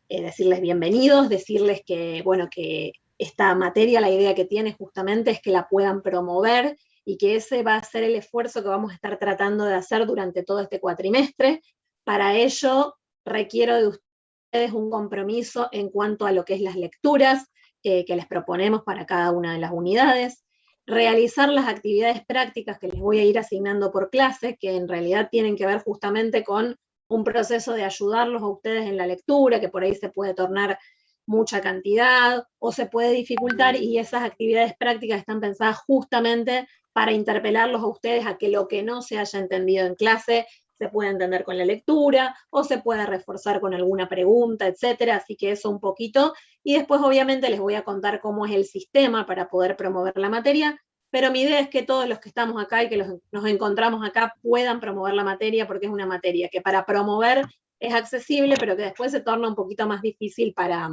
decirles bienvenidos, decirles que, bueno, que esta materia, la idea que tiene justamente es que la puedan promover y que ese va a ser el esfuerzo que vamos a estar tratando de hacer durante todo este cuatrimestre. Para ello, requiero de ustedes un compromiso en cuanto a lo que es las lecturas que les proponemos para cada una de las unidades, realizar las actividades prácticas que les voy a ir asignando por clase, que en realidad tienen que ver justamente con un proceso de ayudarlos a ustedes en la lectura, que por ahí se puede tornar mucha cantidad o se puede dificultar, y esas actividades prácticas están pensadas justamente para interpelarlos a ustedes a que lo que no se haya entendido en clase se puede entender con la lectura, o se puede reforzar con alguna pregunta, etcétera. Así que eso un poquito, y después obviamente les voy a contar cómo es el sistema para poder promover la materia, pero mi idea es que todos los que estamos acá y que nos encontramos acá puedan promover la materia, porque es una materia que para promover es accesible, pero que después se torna un poquito más difícil para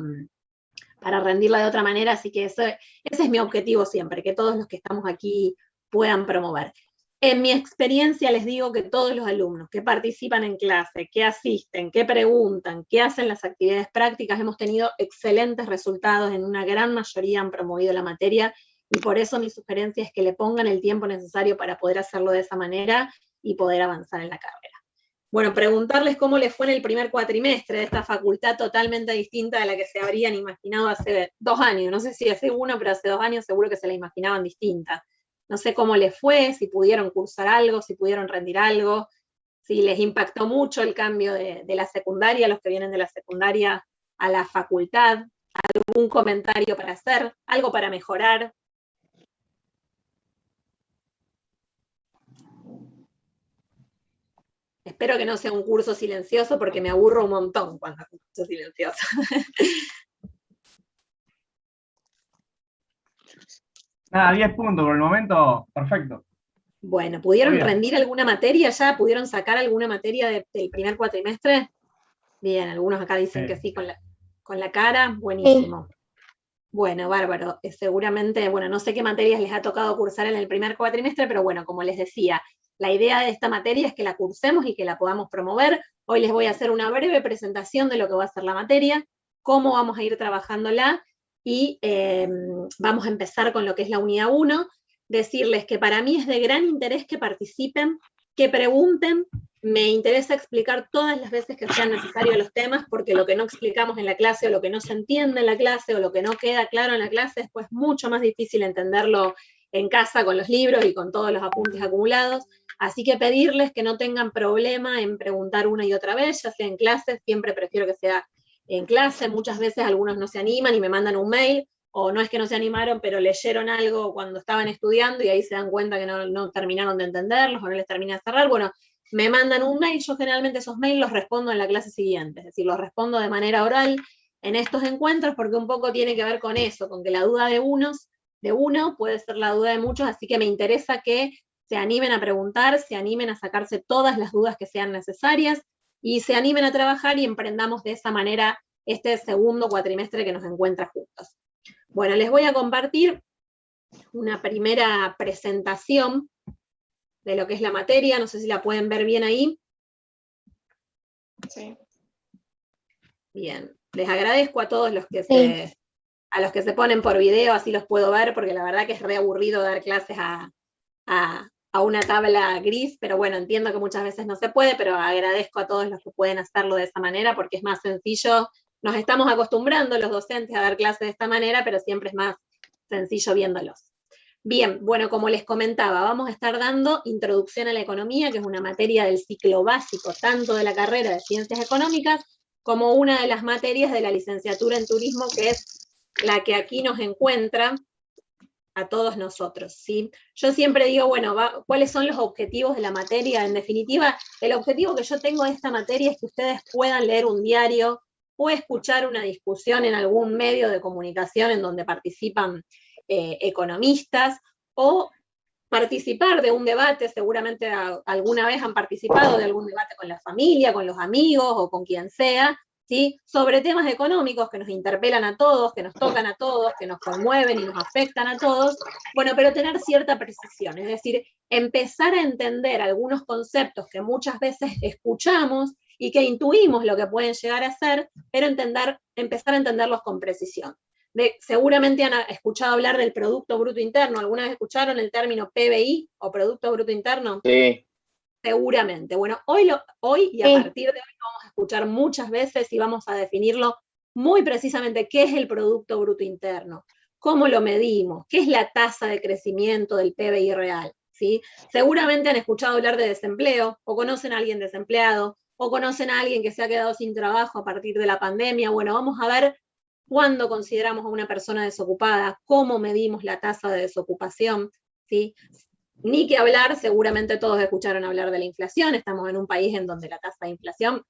rendirla de otra manera, así que ese es mi objetivo siempre, que todos los que estamos aquí puedan promover. En mi experiencia les digo que todos los alumnos que participan en clase, que asisten, que preguntan, que hacen las actividades prácticas, hemos tenido excelentes resultados, en una gran mayoría han promovido la materia, y por eso mi sugerencia es que le pongan el tiempo necesario para poder hacerlo de esa manera y poder avanzar en la carrera. Bueno, preguntarles cómo les fue en el primer cuatrimestre de esta facultad totalmente distinta de la que se habrían imaginado hace 2 años. No sé si hace 1, pero hace 2 años seguro que se la imaginaban distinta. No sé cómo les fue, si pudieron cursar algo, si pudieron rendir algo, si les impactó mucho el cambio de la secundaria, los que vienen de la secundaria a la facultad, algún comentario para hacer, algo para mejorar. Espero que no sea un curso silencioso, porque me aburro un montón cuando es un curso silencioso. Nada, 10 puntos por el momento, perfecto. Bueno, ¿pudieron rendir alguna materia ya? ¿Pudieron sacar alguna materia del primer cuatrimestre? Bien, algunos acá dicen que sí con la cara, buenísimo. Bueno, bárbaro. Seguramente, bueno, no sé qué materias les ha tocado cursar en el primer cuatrimestre, pero bueno, como les decía, la idea de esta materia es que la cursemos y que la podamos promover. Hoy les voy a hacer una breve presentación de lo que va a ser la materia, cómo vamos a ir trabajándola, y vamos a empezar con lo que es la unidad 1, decirles que para mí es de gran interés que participen, que pregunten. Me interesa explicar todas las veces que sean necesarios los temas, porque lo que no explicamos en la clase, o lo que no se entiende en la clase, o lo que no queda claro en la clase, después es mucho más difícil entenderlo en casa con los libros y con todos los apuntes acumulados. Así que pedirles que no tengan problema en preguntar una y otra vez, ya sea en clase, siempre prefiero que sea en clase. Muchas veces algunos no se animan y me mandan un mail, o no es que no se animaron, pero leyeron algo cuando estaban estudiando y ahí se dan cuenta que no terminaron de entenderlos o no les termina de cerrar. Bueno, me mandan un mail, yo generalmente esos mails los respondo en la clase siguiente, es decir, los respondo de manera oral en estos encuentros, porque un poco tiene que ver con eso, con que la duda de uno puede ser la duda de muchos, así que me interesa que se animen a preguntar, se animen a sacarse todas las dudas que sean necesarias, y se animen a trabajar, y emprendamos de esa manera este segundo cuatrimestre que nos encuentra juntos. Bueno, les voy a compartir una primera presentación de lo que es la materia, no sé si la pueden ver bien ahí. Sí. Bien, les agradezco a todos los que se ponen por video, así los puedo ver, porque la verdad que es re aburrido dar clases a una tabla gris, pero bueno, entiendo que muchas veces no se puede, pero agradezco a todos los que pueden hacerlo de esa manera, porque es más sencillo. Nos estamos acostumbrando los docentes a dar clases de esta manera, pero siempre es más sencillo viéndolos. Bien, bueno, como les comentaba, vamos a estar dando Introducción a la Economía, que es una materia del ciclo básico, tanto de la carrera de Ciencias Económicas, como una de las materias de la licenciatura en Turismo, que es la que aquí nos encuentra a todos nosotros, ¿sí? Yo siempre digo, bueno, ¿cuáles son los objetivos de la materia? En definitiva, el objetivo que yo tengo de esta materia es que ustedes puedan leer un diario o escuchar una discusión en algún medio de comunicación en donde participan economistas, o participar de un debate. Seguramente alguna vez han participado de algún debate con la familia, con los amigos o con quien sea, ¿sí? Sobre temas económicos que nos interpelan a todos, que nos tocan a todos, que nos conmueven y nos afectan a todos. Bueno, pero tener cierta precisión, es decir, empezar a entender algunos conceptos que muchas veces escuchamos y que intuimos lo que pueden llegar a ser, pero empezar a entenderlos con precisión. Seguramente han escuchado hablar del Producto Bruto Interno. ¿Alguna vez escucharon el término PBI o Producto Bruto Interno? Sí. Seguramente. Bueno, hoy y a partir de hoy vamos a escuchar muchas veces y vamos a definirlo muy precisamente qué es el Producto Bruto Interno, cómo lo medimos, qué es la tasa de crecimiento del PBI real, ¿sí? Seguramente han escuchado hablar de desempleo, o conocen a alguien desempleado, o conocen a alguien que se ha quedado sin trabajo a partir de la pandemia. Bueno, vamos a ver cuándo consideramos a una persona desocupada, cómo medimos la tasa de desocupación, ¿sí? Ni que hablar, seguramente todos escucharon hablar de la inflación. Estamos en un país en donde la tasa de inflación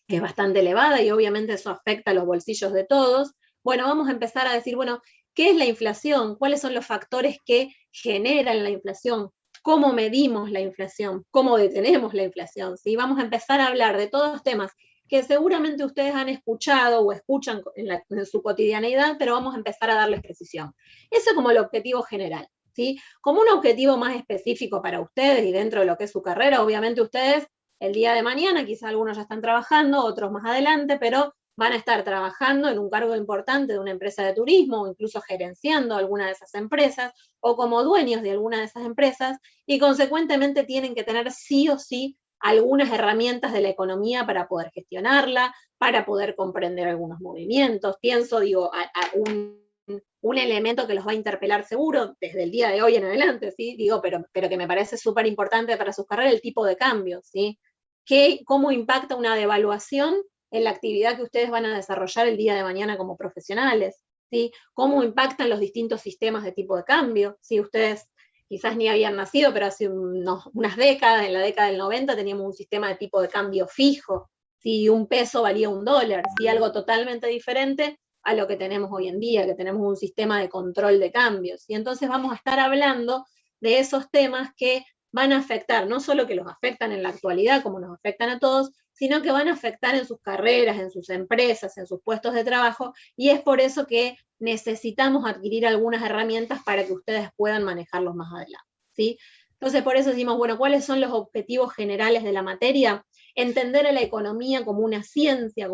es bastante elevada y obviamente eso afecta a los bolsillos de todos. Bueno, vamos a empezar a decir, bueno, ¿qué es la inflación? ¿Cuáles son los factores que generan la inflación? ¿Cómo medimos la inflación? ¿Cómo detenemos la inflación? ¿Sí? Vamos a empezar a hablar de todos los temas que seguramente ustedes han escuchado o escuchan en su cotidianeidad, pero vamos a empezar a darles precisión. Eso como el objetivo general. ¿Sí? Como un objetivo más específico para ustedes y dentro de lo que es su carrera, obviamente ustedes el día de mañana, quizá algunos ya están trabajando, otros más adelante, pero van a estar trabajando en un cargo importante de una empresa de turismo o incluso gerenciando alguna de esas empresas o como dueños de alguna de esas empresas y consecuentemente tienen que tener sí o sí algunas herramientas de la economía para poder gestionarla, para poder comprender algunos movimientos. Pienso, digo, a un elemento que los va a interpelar seguro desde el día de hoy en adelante, ¿sí? Digo, pero que me parece súper importante para sus carreras, el tipo de cambio, ¿sí? ¿Cómo impacta una devaluación en la actividad que ustedes van a desarrollar el día de mañana como profesionales? ¿Sí? ¿Cómo impactan los distintos sistemas de tipo de cambio? ¿Sí? Ustedes quizás ni habían nacido, pero hace unas décadas, en la década del 90, teníamos un sistema de tipo de cambio fijo, ¿sí? Un peso valía $1, ¿sí? Algo totalmente diferente a lo que tenemos hoy en día, que tenemos un sistema de control de cambios. Y entonces vamos a estar hablando de esos temas que van a afectar, no solo que los afectan en la actualidad, como nos afectan a todos, sino que van a afectar en sus carreras, en sus empresas, en sus puestos de trabajo, y es por eso que necesitamos adquirir algunas herramientas para que ustedes puedan manejarlos más adelante, ¿sí? Entonces, por eso decimos, bueno, ¿cuáles son los objetivos generales de la materia? Entender a la economía como una ciencia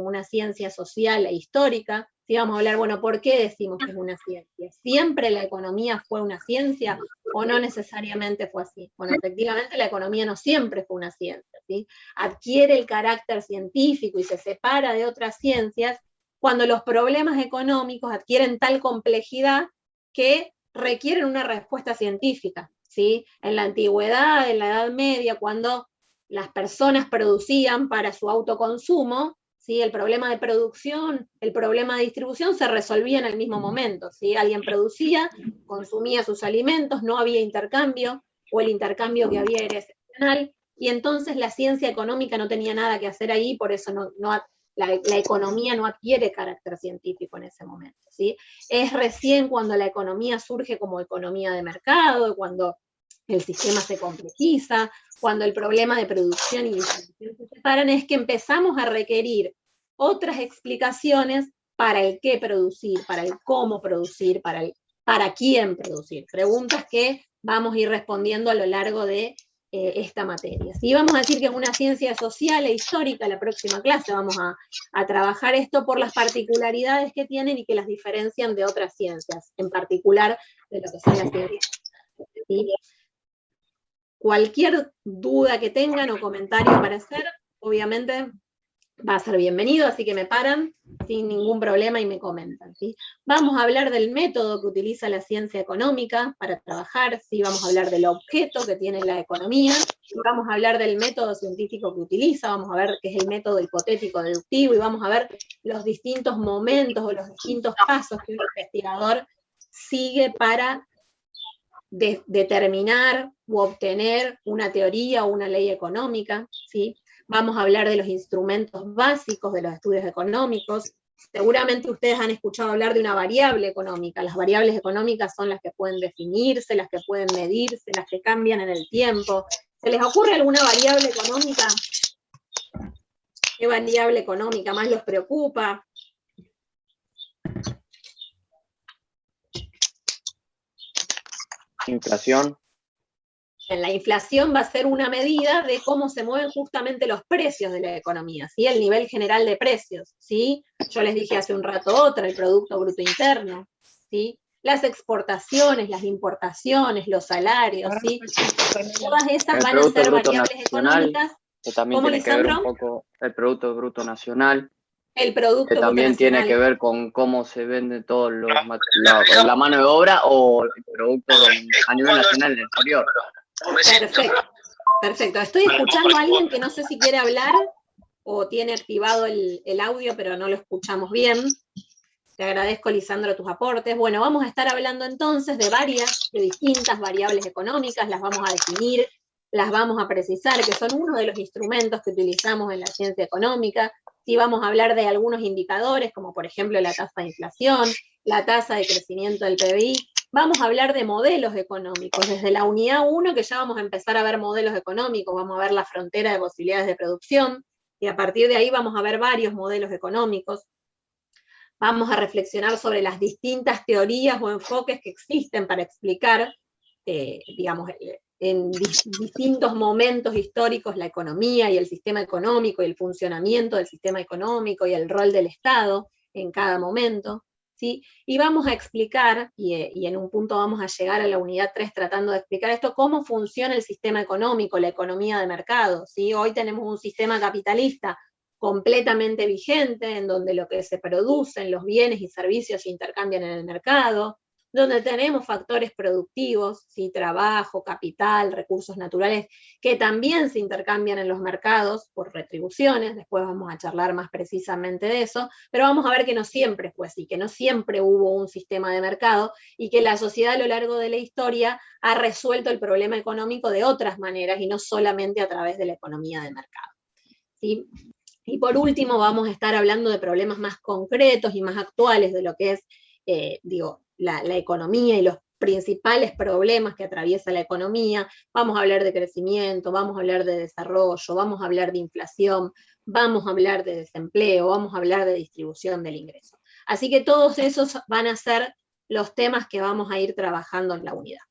social e histórica. Si vamos a hablar, bueno, ¿por qué decimos que es una ciencia? ¿Siempre la economía fue una ciencia o no necesariamente fue así? Bueno, efectivamente la economía no siempre fue una ciencia, ¿sí? Adquiere el carácter científico y se separa de otras ciencias cuando los problemas económicos adquieren tal complejidad que requieren una respuesta científica, ¿sí? En la antigüedad, en la Edad Media, cuando las personas producían para su autoconsumo, ¿sí? El problema de producción, el problema de distribución se resolvía en el mismo momento, ¿sí? Alguien producía, consumía sus alimentos, no había intercambio, o el intercambio que había era excepcional, y entonces la ciencia económica no tenía nada que hacer ahí, por eso la economía no adquiere carácter científico en ese momento, ¿sí? Es recién cuando la economía surge como economía de mercado, cuando el sistema se complejiza, cuando el problema de producción y distribución se separan, es que empezamos a requerir otras explicaciones para el qué producir, para el cómo producir, para quién producir. Preguntas que vamos a ir respondiendo a lo largo de esta materia. Si vamos a decir que es una ciencia social e histórica, la próxima clase vamos a trabajar esto por las particularidades que tienen y que las diferencian de otras ciencias, en particular de lo que son las ciencias. ¿Sí? Cualquier duda que tengan o comentario para hacer, obviamente va a ser bienvenido, así que me paran sin ningún problema y me comentan, ¿sí? Vamos a hablar del método que utiliza la ciencia económica para trabajar, ¿sí? Vamos a hablar del objeto que tiene la economía, vamos a hablar del método científico que utiliza, vamos a ver qué es el método hipotético deductivo y vamos a ver los distintos momentos o los distintos pasos que un investigador sigue para determinar u obtener una teoría o una ley económica, ¿sí? Vamos a hablar de los instrumentos básicos de los estudios económicos. Seguramente ustedes han escuchado hablar de una variable económica. Las variables económicas son las que pueden definirse, las que pueden medirse, las que cambian en el tiempo. ¿Se les ocurre alguna variable económica? ¿Qué variable económica más los preocupa? Inflación. La inflación va a ser una medida de cómo se mueven justamente los precios de la economía, ¿sí? El nivel general de precios, ¿sí? Yo les dije hace un rato otra, el Producto Bruto Interno, ¿sí? Las exportaciones, las importaciones, los salarios, ¿sí? Todas esas van a ser variables económicas. Que también ¿Cómo, tiene que ver un Lisandro? poco el Producto Bruto Nacional, El que Producto Bruto también tiene Nacional. que ver con cómo se vende todo la mano de obra o el producto a nivel nacional en el exterior. Perfecto, perfecto. Estoy escuchando a alguien que no sé si quiere hablar o tiene activado el audio, pero no lo escuchamos bien. Te agradezco, Lisandro, tus aportes. Bueno, vamos a estar hablando entonces de distintas variables económicas, las vamos a definir, las vamos a precisar, que son uno de los instrumentos que utilizamos en la ciencia económica. Sí, vamos a hablar de algunos indicadores, como por ejemplo la tasa de inflación, la tasa de crecimiento del PBI. Vamos a hablar de modelos económicos, desde la unidad 1, que ya vamos a empezar a ver modelos económicos, vamos a ver la frontera de posibilidades de producción, y a partir de ahí vamos a ver varios modelos económicos. Vamos a reflexionar sobre las distintas teorías o enfoques que existen para explicar, digamos, en distintos momentos históricos la economía y el sistema económico y el funcionamiento del sistema económico y el rol del Estado en cada momento, ¿sí? Y vamos a explicar, y en un punto vamos a llegar a la unidad 3 tratando de explicar esto, cómo funciona el sistema económico, la economía de mercado, ¿sí? Hoy tenemos un sistema capitalista completamente vigente, en donde lo que se producen, los bienes y servicios se intercambian en el mercado, donde tenemos factores productivos, ¿sí? Trabajo, capital, recursos naturales, que también se intercambian en los mercados por retribuciones, después vamos a charlar más precisamente de eso, pero vamos a ver que no siempre fue así, que no siempre hubo un sistema de mercado, y que la sociedad a lo largo de la historia ha resuelto el problema económico de otras maneras, y no solamente a través de la economía de mercado, ¿sí? Y por último vamos a estar hablando de problemas más concretos y más actuales de lo que es, la economía y los principales problemas que atraviesa la economía. Vamos a hablar de crecimiento, vamos a hablar de desarrollo, vamos a hablar de inflación, vamos a hablar de desempleo, vamos a hablar de distribución del ingreso. Así que todos esos van a ser los temas que vamos a ir trabajando en la unidad.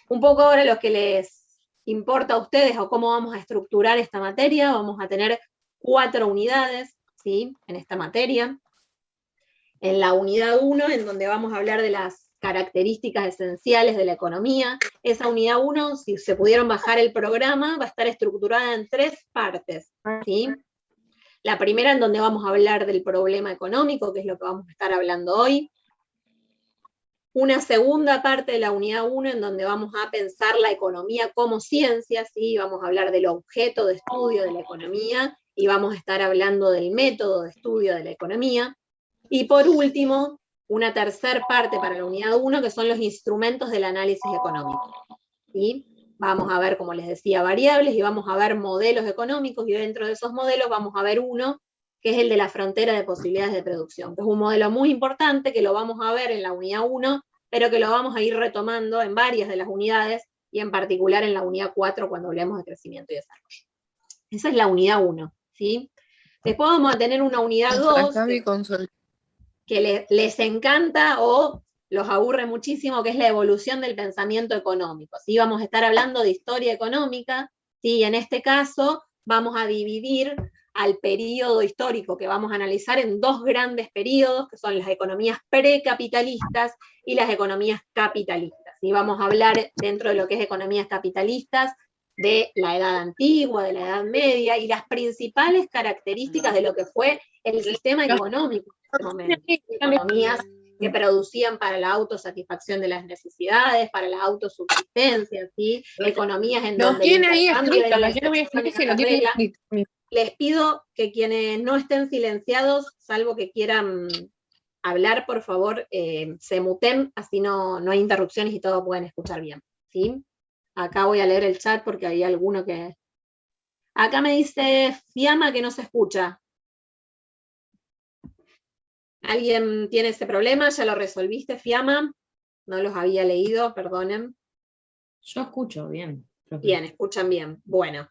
Un poco ahora lo que les importa a ustedes o cómo vamos a estructurar esta materia. Vamos a tener 4 unidades, ¿sí? En esta materia. En la unidad 1, en donde vamos a hablar de las características esenciales de la economía. Esa unidad 1, si se pudieron bajar el programa, va a estar estructurada en 3 partes, ¿sí? La primera, en donde vamos a hablar del problema económico, que es lo que vamos a estar hablando hoy. Una segunda parte de la unidad 1, en donde vamos a pensar la economía como ciencia, ¿sí? Vamos a hablar del objeto de estudio de la economía, y vamos a estar hablando del método de estudio de la economía. Y por último, una tercera parte para la unidad 1, que son los instrumentos del análisis económico, ¿sí? Vamos a ver, como les decía, variables, y vamos a ver modelos económicos, y dentro de esos modelos vamos a ver uno, que es el de la frontera de posibilidades de producción, que es un modelo muy importante, que lo vamos a ver en la unidad 1, pero que lo vamos a ir retomando en varias de las unidades, y en particular en la unidad 4, cuando hablemos de crecimiento y desarrollo. Esa es la unidad 1, ¿sí? Después vamos a tener una unidad 2, que les encanta o los aburre muchísimo, que es la evolución del pensamiento económico, ¿sí? Vamos a estar hablando de historia económica, ¿sí? En este caso vamos a dividir al periodo histórico que vamos a analizar en 2 grandes periodos, que son las economías precapitalistas y las economías capitalistas. Y vamos a hablar, dentro de lo que es economías capitalistas, de la edad antigua, de la edad media, y las principales características de lo que fue el sistema económico en ese momento. Economías que producían para la autosatisfacción de las necesidades, para la autosubsistencia, ¿sí? Economías en donde el intercambio era la excepción y no la regla. Les pido que quienes no estén silenciados, salvo que quieran hablar, por favor, se muten, así no hay interrupciones y todos pueden escuchar bien, ¿sí? Acá voy a leer el chat porque hay alguno que... Acá me dice Fiamma que no se escucha. ¿Alguien tiene ese problema? ¿Ya lo resolviste, Fiamma? No los había leído, perdonen. Yo escucho bien. Bien, escuchan bien. Bueno.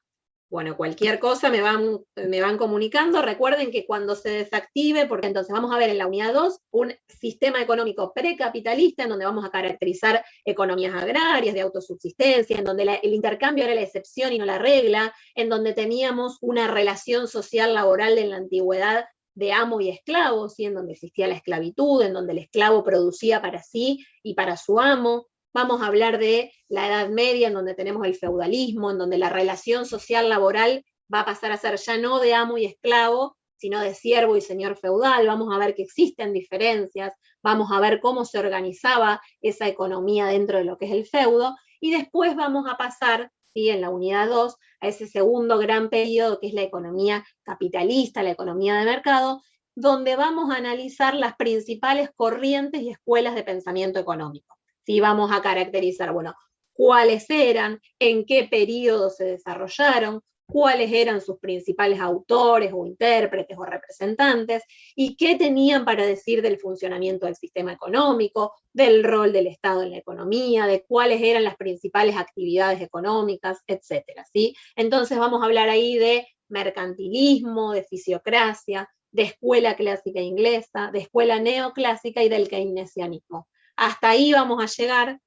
Bueno, cualquier cosa me van comunicando. Recuerden que cuando se desactive, porque entonces vamos a ver en la unidad 2 un sistema económico precapitalista en donde vamos a caracterizar economías agrarias, de autosubsistencia, en donde el intercambio era la excepción y no la regla, en donde teníamos una relación social laboral en la antigüedad de amo y esclavo, ¿sí? En donde existía la esclavitud, en donde el esclavo producía para sí y para su amo. Vamos a hablar de la Edad Media, en donde tenemos el feudalismo, en donde la relación social laboral va a pasar a ser ya no de amo y esclavo, sino de siervo y señor feudal. Vamos a ver que existen diferencias, vamos a ver cómo se organizaba esa economía dentro de lo que es el feudo, y después vamos a pasar, ¿sí?, en la unidad 2, a ese segundo gran periodo que es la economía capitalista, la economía de mercado, donde vamos a analizar las principales corrientes y escuelas de pensamiento económico. ¿Sí? Vamos a caracterizar, bueno, cuáles eran, en qué periodo se desarrollaron, cuáles eran sus principales autores o intérpretes o representantes, y qué tenían para decir del funcionamiento del sistema económico, del rol del Estado en la economía, de cuáles eran las principales actividades económicas, etcétera, ¿sí? Entonces vamos a hablar ahí de mercantilismo, de fisiocracia, de escuela clásica inglesa, de escuela neoclásica y del keynesianismo. Hasta ahí vamos a llegar,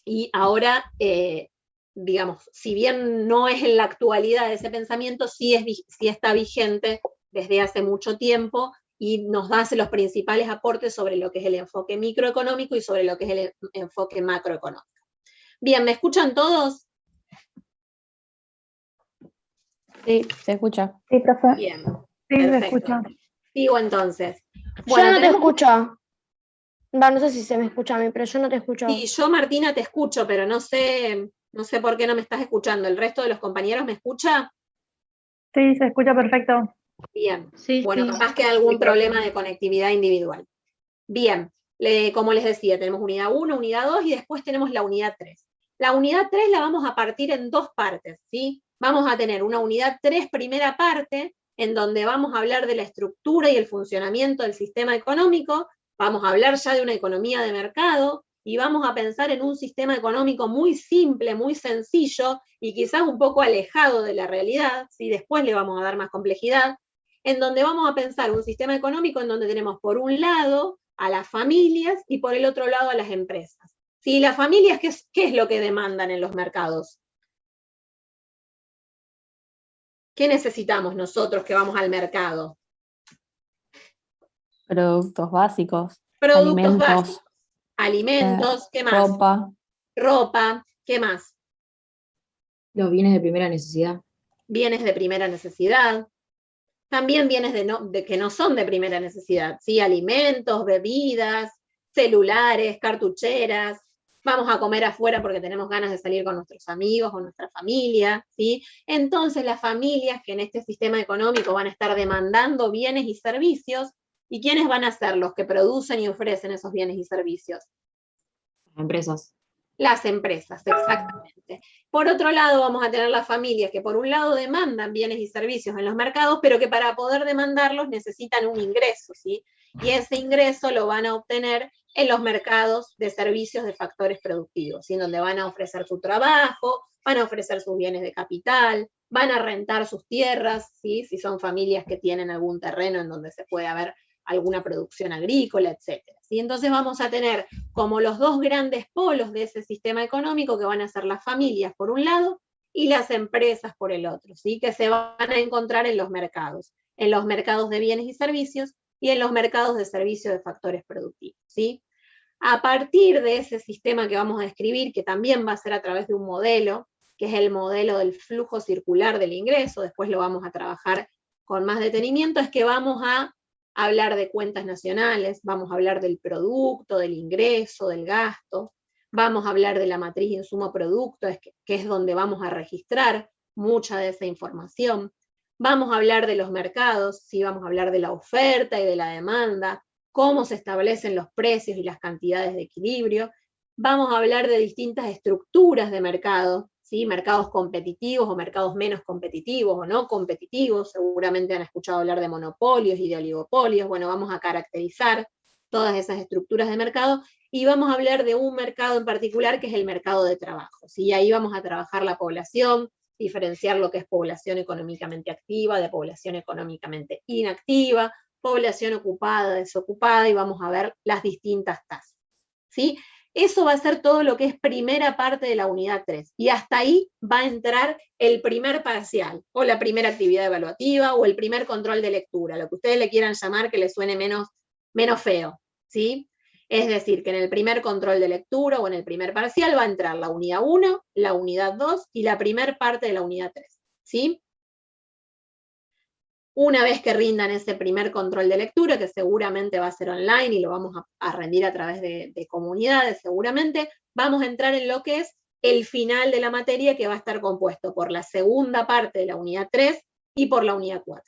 y ahora, digamos, si bien no es en la actualidad ese pensamiento, sí está vigente desde hace mucho tiempo y nos hace los principales aportes sobre lo que es el enfoque microeconómico y sobre lo que es el enfoque macroeconómico. Bien, ¿me escuchan todos? Sí, se escucha. Sí, profe. Bien, Sí, perfecto. se escucha. Sigo entonces. Bueno, yo no te escucho. No sé si se me escucha a mí, pero yo no te escucho. Sí, yo, Martina, te escucho, pero no sé por qué no me estás escuchando. ¿El resto de los compañeros me escucha? Sí, se escucha perfecto. Bien. Sí, Bueno, sí. capaz que algún problema de conectividad individual. Bien, como les decía, tenemos unidad 1, unidad 2 y después tenemos la unidad 3. La unidad 3 la vamos a partir en dos partes, ¿sí? Vamos a tener una unidad 3 primera parte, en donde vamos a hablar de la estructura y el funcionamiento del sistema económico, vamos a hablar ya de una economía de mercado, y vamos a pensar en un sistema económico muy simple, muy sencillo, y quizás un poco alejado de la realidad, ¿sí? Después le vamos a dar más complejidad, en donde vamos a pensar un sistema económico en donde tenemos por un lado a las familias y por el otro lado a las empresas. ¿Sí? Las familias, ¿qué es lo que demandan en los mercados? ¿Qué necesitamos nosotros que vamos al mercado? Productos básicos. Productos alimentos, básicos. Alimentos, ¿qué más? Ropa. ¿Qué más? Los bienes de primera necesidad. Bienes de primera necesidad. También bienes que no son de primera necesidad, ¿sí? Alimentos, bebidas, celulares, cartucheras. Vamos a comer afuera porque tenemos ganas de salir con nuestros amigos o nuestra familia, ¿sí? Entonces las familias que en este sistema económico van a estar demandando bienes y servicios, ¿y quiénes van a ser los que producen y ofrecen esos bienes y servicios? Empresas. Las empresas, exactamente. Por otro lado, vamos a tener las familias que por un lado demandan bienes y servicios en los mercados, pero que para poder demandarlos necesitan un ingreso, ¿sí? Y ese ingreso lo van a obtener en los mercados de servicios de factores productivos, ¿sí? Donde van a ofrecer su trabajo, van a ofrecer sus bienes de capital, van a rentar sus tierras, ¿sí? Si son familias que tienen algún terreno en donde se puede haber alguna producción agrícola, etcétera. ¿Sí? Entonces vamos a tener como los dos grandes polos de ese sistema económico que van a ser las familias por un lado y las empresas por el otro, ¿sí? Que se van a encontrar en los mercados de bienes y servicios y en los mercados de servicios de factores productivos, ¿sí? A partir de ese sistema que vamos a describir, que también va a ser a través de un modelo, que es el modelo del flujo circular del ingreso, después lo vamos a trabajar con más detenimiento, es que vamos a hablar de cuentas nacionales, vamos a hablar del producto, del ingreso, del gasto, vamos a hablar de la matriz insumo-producto, que es donde vamos a registrar mucha de esa información, vamos a hablar de los mercados, ¿sí? Vamos a hablar de la oferta y de la demanda, cómo se establecen los precios y las cantidades de equilibrio, vamos a hablar de distintas estructuras de mercado, ¿sí? Mercados competitivos o mercados menos competitivos o no competitivos, seguramente han escuchado hablar de monopolios y de oligopolios, bueno, vamos a caracterizar todas esas estructuras de mercado y vamos a hablar de un mercado en particular que es el mercado de trabajo, ¿sí? Ahí vamos a trabajar la población diferenciar lo que es población económicamente activa de población económicamente inactiva, población ocupada, desocupada, y vamos a ver las distintas tasas, ¿sí? Eso va a ser todo lo que es primera parte de la unidad 3, y hasta ahí va a entrar el primer parcial, o la primera actividad evaluativa, o el primer control de lectura, lo que ustedes le quieran llamar que les suene menos feo, ¿sí? Es decir, que en el primer control de lectura o en el primer parcial va a entrar la unidad 1, la unidad 2 y la primer parte de la unidad 3, ¿sí? Una vez que rindan ese primer control de lectura, que seguramente va a ser online y lo vamos a rendir a través de comunidades seguramente, vamos a entrar en lo que es el final de la materia, que va a estar compuesto por la segunda parte de la unidad 3 y por la unidad 4,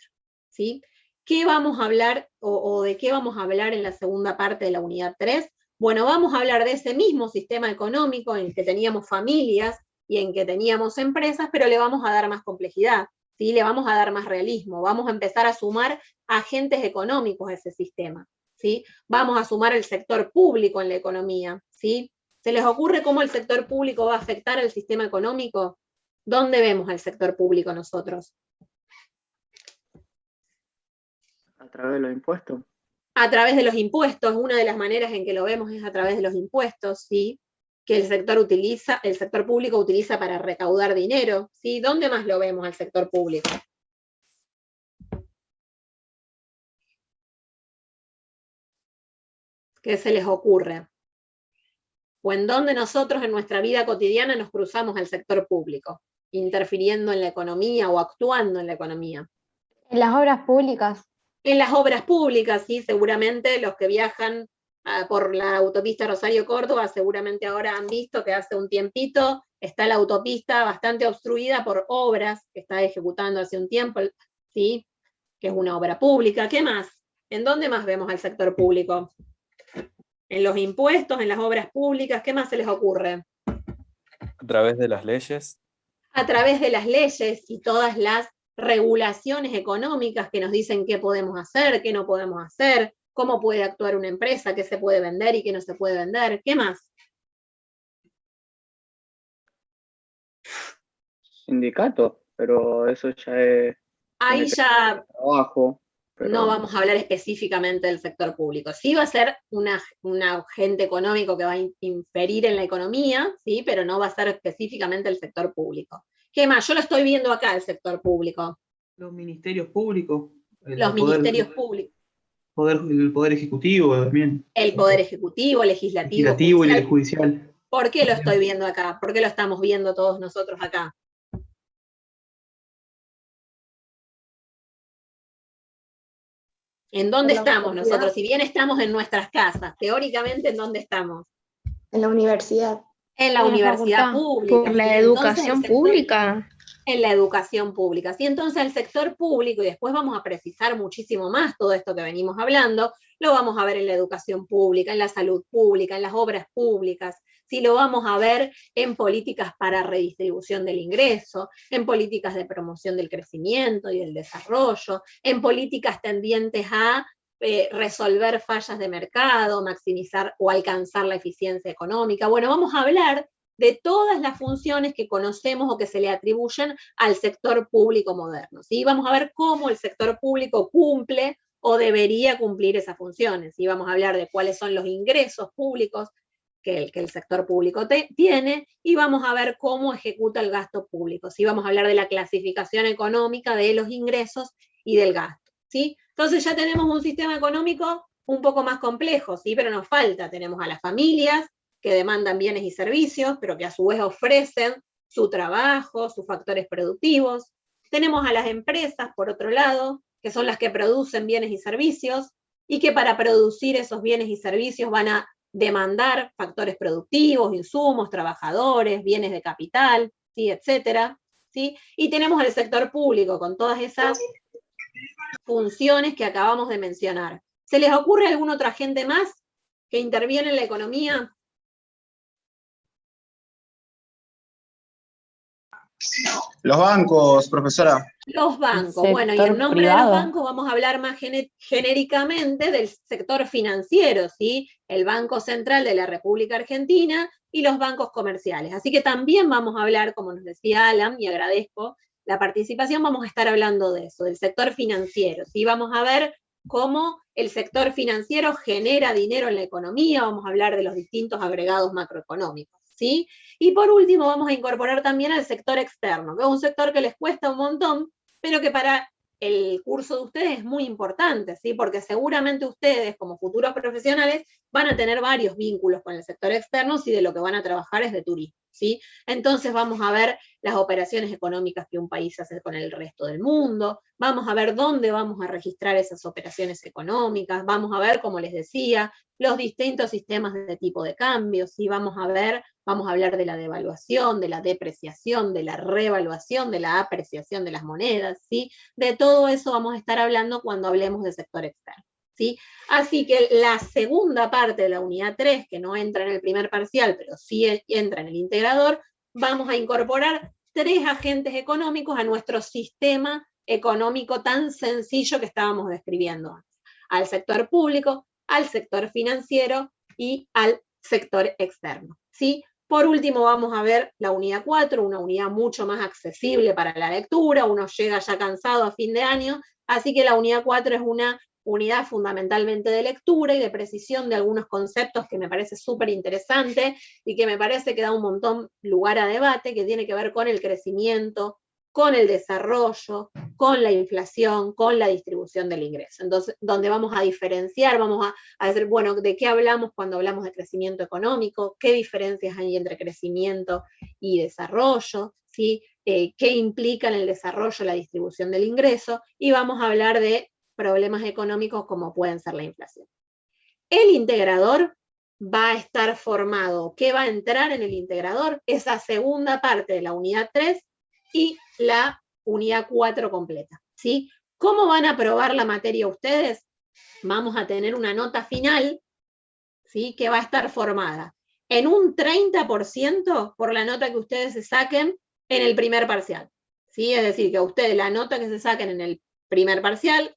¿sí? ¿Qué vamos a hablar o de qué vamos a hablar en la segunda parte de la unidad 3? Bueno, vamos a hablar de ese mismo sistema económico en el que teníamos familias y en que teníamos empresas, pero le vamos a dar más complejidad, ¿sí? Le vamos a dar más realismo, vamos a empezar a sumar agentes económicos a ese sistema, ¿sí? Vamos a sumar el sector público en la economía, ¿sí? ¿Se les ocurre cómo el sector público va a afectar al sistema económico? ¿Dónde vemos al sector público nosotros? A través de los impuestos. A través de los impuestos, una de las maneras en que lo vemos es a través de los impuestos, ¿sí? Que el sector público utiliza para recaudar dinero, ¿sí? ¿Dónde más lo vemos al sector público? ¿Qué se les ocurre? ¿O en dónde nosotros en nuestra vida cotidiana nos cruzamos al sector público, interfiriendo en la economía o actuando en la economía? En las obras públicas. En las obras públicas, sí, seguramente los que viajan por la autopista Rosario-Córdoba, seguramente ahora han visto que hace un tiempito está la autopista bastante obstruida por obras que está ejecutando hace un tiempo, ¿sí? Que es una obra pública. ¿Qué más? ¿En dónde más vemos al sector público? En los impuestos, en las obras públicas, ¿qué más se les ocurre? A través de las leyes. A través de las leyes y todas las regulaciones económicas que nos dicen qué podemos hacer, qué no podemos hacer, cómo puede actuar una empresa, qué se puede vender y qué no se puede vender. ¿Qué más? Sindicatos, pero eso ya es... Ahí ya trabajo. Pero... no vamos a hablar específicamente del sector público. Sí va a ser un agente económico que va a inferir en la economía, ¿sí? Pero no va a ser específicamente el sector público. ¿Qué más? Yo lo estoy viendo acá, el sector público. Los ministerios públicos. Los ministerios públicos. El poder ejecutivo también. El poder ejecutivo, legislativo, y el judicial. ¿Por qué lo estoy viendo acá? ¿Por qué lo estamos viendo todos nosotros acá? ¿En dónde estamos nosotros? Si bien estamos en nuestras casas, teóricamente, ¿en dónde estamos? En la universidad. En la universidad pública. Por la educación pública. En la educación pública. Sí, entonces el sector público, y después vamos a precisar muchísimo más todo esto que venimos hablando, lo vamos a ver en la educación pública, en la salud pública, en las obras públicas, sí, lo vamos a ver en políticas para redistribución del ingreso, en políticas de promoción del crecimiento y del desarrollo, en políticas tendientes a resolver fallas de mercado, maximizar o alcanzar la eficiencia económica. Bueno, vamos a hablar de todas las funciones que conocemos o que se le atribuyen al sector público moderno, ¿sí? Vamos a ver cómo el sector público cumple o debería cumplir esas funciones, ¿sí? Vamos a hablar de cuáles son los ingresos públicos que el sector público tiene, y vamos a ver cómo ejecuta el gasto público, ¿sí? Vamos a hablar de la clasificación económica de los ingresos y del gasto, ¿sí? Entonces ya tenemos un sistema económico un poco más complejo, ¿sí? Pero nos falta, tenemos a las familias que demandan bienes y servicios, pero que a su vez ofrecen su trabajo, sus factores productivos. Tenemos a las empresas, por otro lado, que son las que producen bienes y servicios, y que para producir esos bienes y servicios van a demandar factores productivos, insumos, trabajadores, bienes de capital, ¿sí? Etcétera, ¿sí? Y tenemos el sector público con todas esas funciones que acabamos de mencionar. ¿Se les ocurre algún otro agente más que interviene en la economía? Los bancos, profesora. Los bancos. Bueno, y en nombre de los bancos vamos a hablar más genéricamente del sector financiero, ¿sí? El Banco Central de la República Argentina y los bancos comerciales. Así que también vamos a hablar, como nos decía Alan, y agradezco la participación, vamos a estar hablando de eso, del sector financiero, ¿sí? Vamos a ver cómo el sector financiero genera dinero en la economía, vamos a hablar de los distintos agregados macroeconómicos, ¿sí? Y por último vamos a incorporar también al sector externo, que es un sector que les cuesta un montón, pero que para el curso de ustedes es muy importante, ¿sí? Porque seguramente ustedes, como futuros profesionales, van a tener varios vínculos con el sector externo si de lo que van a trabajar es de turismo, ¿sí? Entonces vamos a ver las operaciones económicas que un país hace con el resto del mundo, vamos a ver dónde vamos a registrar esas operaciones económicas, vamos a ver, como les decía, los distintos sistemas de tipo de cambio, ¿sí? Vamos a hablar de la devaluación, de la depreciación, de la revaluación, de la apreciación de las monedas, ¿sí? De todo eso vamos a estar hablando cuando hablemos del sector externo, ¿sí? Así que la segunda parte de la unidad 3, que no entra en el primer parcial, pero sí entra en el integrador, vamos a incorporar 3 agentes económicos a nuestro sistema económico tan sencillo que estábamos describiendo antes, al sector público, al sector financiero y al sector externo, ¿sí? Por último vamos a ver la unidad 4, una unidad mucho más accesible para la lectura, uno llega ya cansado a fin de año, así que la unidad 4 es una unidad fundamentalmente de lectura y de precisión de algunos conceptos que me parece súper interesante y que me parece que da un montón lugar a debate, que tiene que ver con el crecimiento, con el desarrollo, con la inflación, con la distribución del ingreso. Entonces, donde vamos a diferenciar, vamos a decir, bueno, ¿de qué hablamos cuando hablamos de crecimiento económico? ¿Qué diferencias hay entre crecimiento y desarrollo? ¿Sí? ¿Qué implica en el desarrollo la distribución del ingreso? Y vamos a hablar de problemas económicos como pueden ser la inflación. El integrador va a estar formado, ¿qué va a entrar en el integrador? Esa segunda parte de la unidad 3 y la unidad 4 completa, ¿sí? ¿Cómo van a probar la materia ustedes? Vamos a tener una nota final, ¿sí? Que va a estar formada en un 30% por la nota que ustedes se saquen en el primer parcial, ¿sí? Es decir, que ustedes la nota que se saquen en el primer parcial,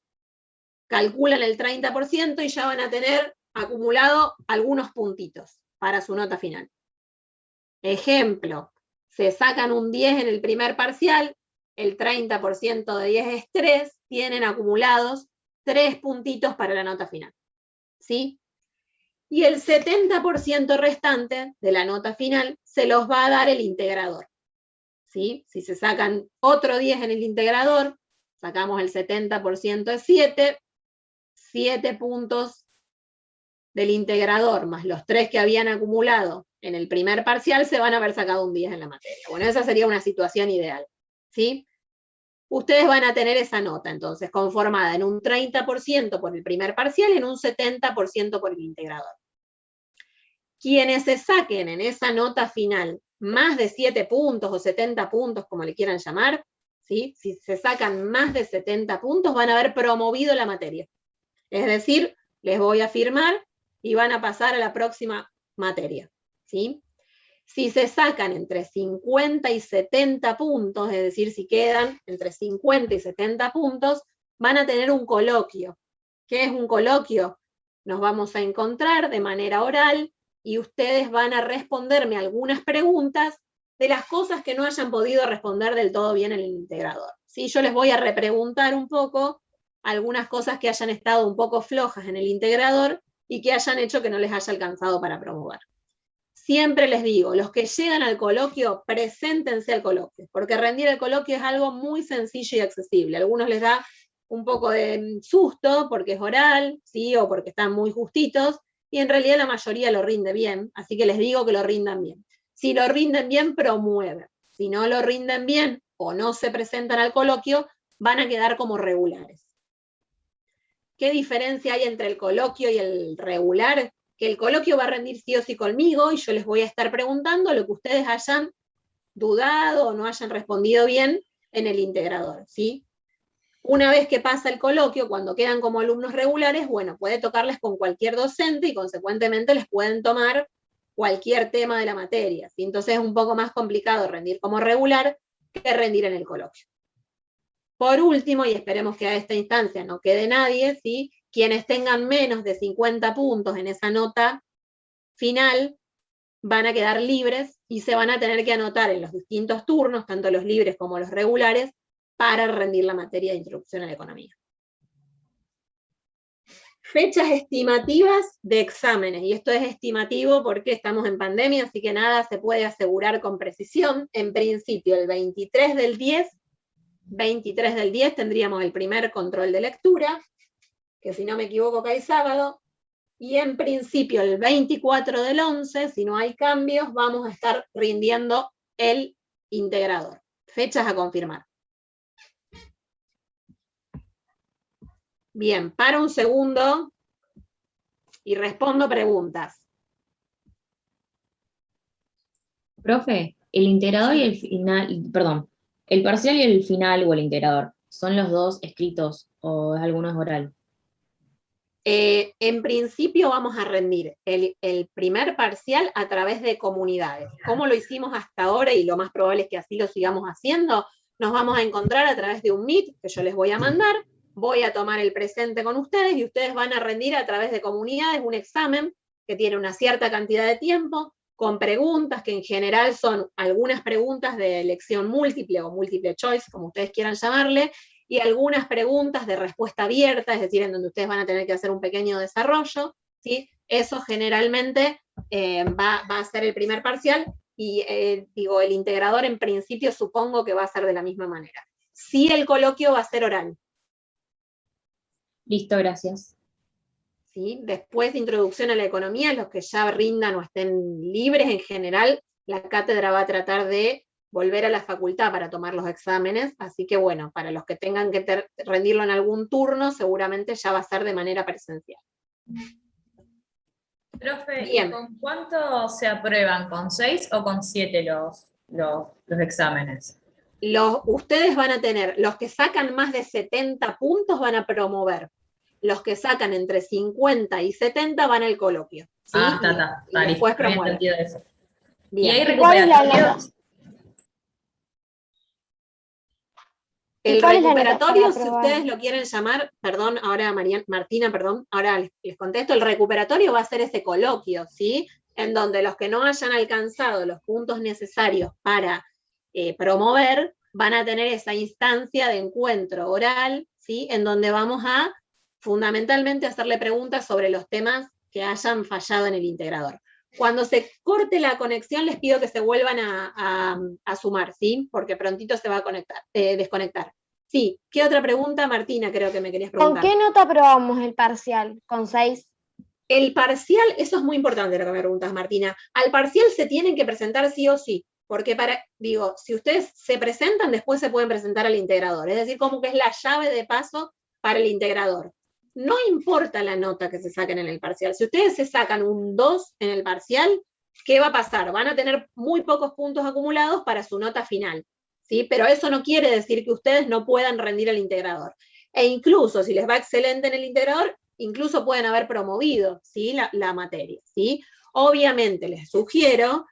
calculan el 30% y ya van a tener acumulado algunos puntitos para su nota final. Ejemplo, se sacan un 10 en el primer parcial, el 30% de 10 es 3, tienen acumulados 3 puntitos para la nota final, ¿sí? Y el 70% restante de la nota final se los va a dar el integrador, ¿sí? Si se sacan otro 10 en el integrador, sacamos el 70% de 7 puntos del integrador más los 3 que habían acumulado en el primer parcial se van a haber sacado un 10 en la materia. Bueno, esa sería una situación ideal, ¿sí? Ustedes van a tener esa nota, entonces, conformada en un 30% por el primer parcial y en un 70% por el integrador. Quienes se saquen en esa nota final más de 7 puntos o 70 puntos, como le quieran llamar, ¿sí? Si se sacan más de 70 puntos, van a haber promovido la materia. Es decir, les voy a firmar y van a pasar a la próxima materia, ¿sí? Si se sacan entre 50 y 70 puntos, es decir, si quedan entre 50 y 70 puntos, van a tener un coloquio. ¿Qué es un coloquio? Nos vamos a encontrar de manera oral y ustedes van a responderme algunas preguntas de las cosas que no hayan podido responder del todo bien en el integrador, ¿sí? Yo les voy a repreguntar un poco algunas cosas que hayan estado un poco flojas en el integrador y que hayan hecho que no les haya alcanzado para promover. Siempre les digo, los que llegan al coloquio, preséntense al coloquio, porque rendir el coloquio es algo muy sencillo y accesible. A algunos les da un poco de susto porque es oral, ¿sí? O porque están muy justitos, y en realidad la mayoría lo rinde bien, así que les digo que lo rindan bien. Si lo rinden bien, promueven. Si no lo rinden bien o no se presentan al coloquio, van a quedar como regulares. ¿Qué diferencia hay entre el coloquio y el regular? Que el coloquio va a rendir sí o sí conmigo y yo les voy a estar preguntando lo que ustedes hayan dudado o no hayan respondido bien en el integrador, ¿sí? Una vez que pasa el coloquio, cuando quedan como alumnos regulares, bueno, puede tocarles con cualquier docente y consecuentemente les pueden tomar cualquier tema de la materia, ¿sí? Entonces es un poco más complicado rendir como regular que rendir en el coloquio. Por último, y esperemos que a esta instancia no quede nadie, ¿sí? Quienes tengan menos de 50 puntos en esa nota final, van a quedar libres y se van a tener que anotar en los distintos turnos, tanto los libres como los regulares, para rendir la materia de introducción a la economía. Fechas estimativas de exámenes, y esto es estimativo porque estamos en pandemia, así que nada se puede asegurar con precisión. En principio, el 23 del 10 tendríamos el primer control de lectura, que si no me equivoco cae sábado, y en principio el 24 del 11, si no hay cambios, vamos a estar rindiendo el integrador. Fechas a confirmar. Bien, paro un segundo y respondo preguntas. Profe, el integrador y el final, perdón, el parcial y el final o el integrador, ¿son los dos escritos o es alguno es oral? En principio vamos a rendir el primer parcial a través de comunidades. ¿Cómo lo hicimos hasta ahora? Y lo más probable es que así lo sigamos haciendo. Nos vamos a encontrar a través de un Meet que yo les voy a mandar. Voy a tomar el presente con ustedes y ustedes van a rendir a través de comunidades un examen que tiene una cierta cantidad de tiempo, con preguntas que en general son algunas preguntas de elección múltiple o múltiple choice, como ustedes quieran llamarle, y algunas preguntas de respuesta abierta, es decir, en donde ustedes van a tener que hacer un pequeño desarrollo, ¿sí? Eso generalmente va a ser el primer parcial, y digo, el integrador en principio supongo que va a ser de la misma manera. Sí, el coloquio va a ser oral. Listo, gracias. ¿Sí? Después de introducción a la economía, los que ya rindan o estén libres en general, la cátedra va a tratar de volver a la facultad para tomar los exámenes, así que bueno, para los que tengan que rendirlo en algún turno, seguramente ya va a ser de manera presencial. Profe, Bien. ¿y con cuánto se aprueban? ¿Con 6 o con 7 los exámenes? Ustedes van a tener, los que sacan más de 70 puntos van a promover. Los que sacan entre 50 y 70 van al coloquio. ¿Sí? Está, y después promueven. entendido eso. Bien. ¿Y hay ¿Cuál es la recuperatorios? El cuál es la nota recuperatorio, para si aprobar? ustedes lo quieren llamar, perdón, ahora Martina, perdón, ahora les contesto, el recuperatorio va a ser ese coloquio, ¿sí? En donde los que no hayan alcanzado los puntos necesarios para promover, van a tener esa instancia de encuentro oral, ¿sí? En donde vamos a fundamentalmente hacerle preguntas sobre los temas que hayan fallado en el integrador. Cuando se corte la conexión, les pido que se vuelvan a sumar, ¿sí? Porque prontito se va a desconectar. Sí, ¿qué otra pregunta, Martina? Creo que me querías preguntar. ¿Con qué nota aprobamos el parcial? ¿Con 6? El parcial, eso es muy importante lo que me preguntas, Martina. Al parcial se tienen que presentar sí o sí, porque si ustedes se presentan, después se pueden presentar al integrador. Es decir, como que es la llave de paso para el integrador. No importa la nota que se saquen en el parcial. Si ustedes se sacan un 2 en el parcial, ¿qué va a pasar? Van a tener muy pocos puntos acumulados para su nota final, ¿sí? Pero eso no quiere decir que ustedes no puedan rendir el integrador. E incluso, si les va excelente en el integrador, incluso pueden haber promovido, ¿sí? la materia, ¿sí? Obviamente les sugiero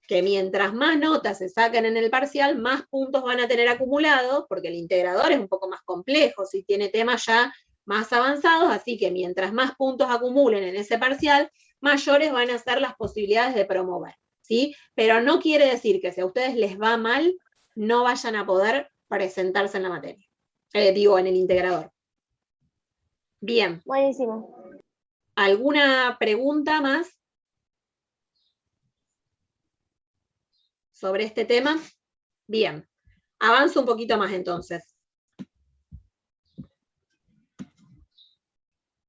que mientras más notas se saquen en el parcial, más puntos van a tener acumulados, porque el integrador es un poco más complejo, ¿sí? Tiene temas ya más avanzados, así que mientras más puntos acumulen en ese parcial, mayores van a ser las posibilidades de promover, ¿sí? Pero no quiere decir que si a ustedes les va mal, no vayan a poder presentarse en la materia. En el integrador. Bien. Buenísimo. ¿Alguna pregunta más sobre este tema? Bien. Avanzo un poquito más entonces.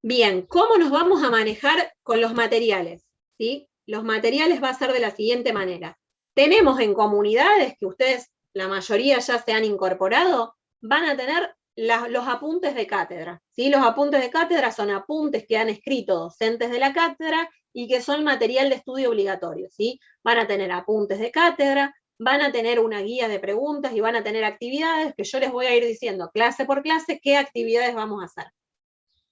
Bien, ¿cómo nos vamos a manejar con los materiales? ¿Sí? Los materiales va a ser de la siguiente manera. Tenemos en comunidades, que ustedes, la mayoría ya se han incorporado, van a tener los apuntes de cátedra. ¿Sí? Los apuntes de cátedra son apuntes que han escrito docentes de la cátedra y que son material de estudio obligatorio. ¿Sí? Van a tener apuntes de cátedra, van a tener una guía de preguntas y van a tener actividades que yo les voy a ir diciendo clase por clase qué actividades vamos a hacer.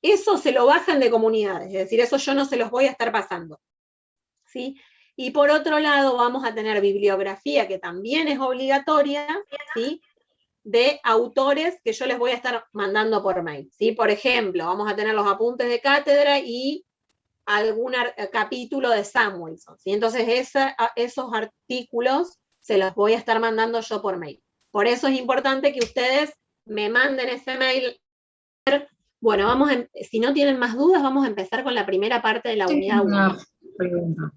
Eso se lo bajan de comunidades, es decir, eso yo no se los voy a estar pasando, ¿sí? Y por otro lado vamos a tener bibliografía, que también es obligatoria, ¿sí? De autores que yo les voy a estar mandando por mail, ¿sí? Por ejemplo, vamos a tener los apuntes de cátedra y algún capítulo de Samuelson, ¿sí? Entonces esos artículos se los voy a estar mandando yo por mail. Por eso es importante que ustedes me manden ese mail. Bueno, si no tienen más dudas, vamos a empezar con la primera parte de la unidad 1. Una pregunta.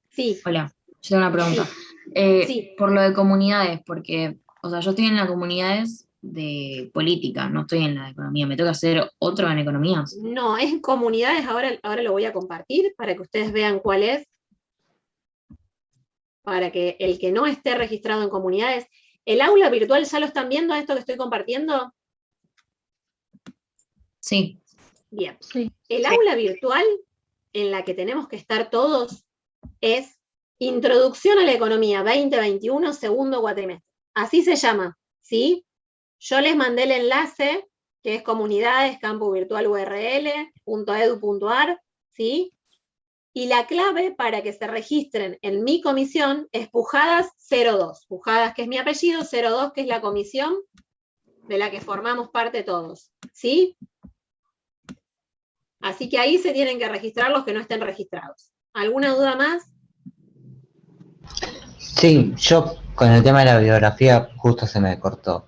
Sí. Hola, yo tengo una pregunta. Sí. Por lo de comunidades, porque, o sea, yo estoy en las comunidades de política, no estoy en la de economía. ¿Me toca hacer otro en economías? No, es en comunidades, ahora lo voy a compartir para que ustedes vean cuál es. Para que el que no esté registrado en comunidades, ¿el aula virtual ya lo están viendo esto que estoy compartiendo? Sí. Bien. Sí. El aula virtual en la que tenemos que estar todos es Introducción a la Economía 2021, segundo cuatrimestre. Así se llama, ¿sí? Yo les mandé el enlace, que es comunidades, campo virtual url.edu.ar, ¿sí? Y la clave para que se registren en mi comisión es Pujadas 02. Pujadas, que es mi apellido, 02, que es la comisión de la que formamos parte todos, ¿sí? Así que ahí se tienen que registrar los que no estén registrados. ¿Alguna duda más? Sí, yo con el tema de la bibliografía justo se me cortó.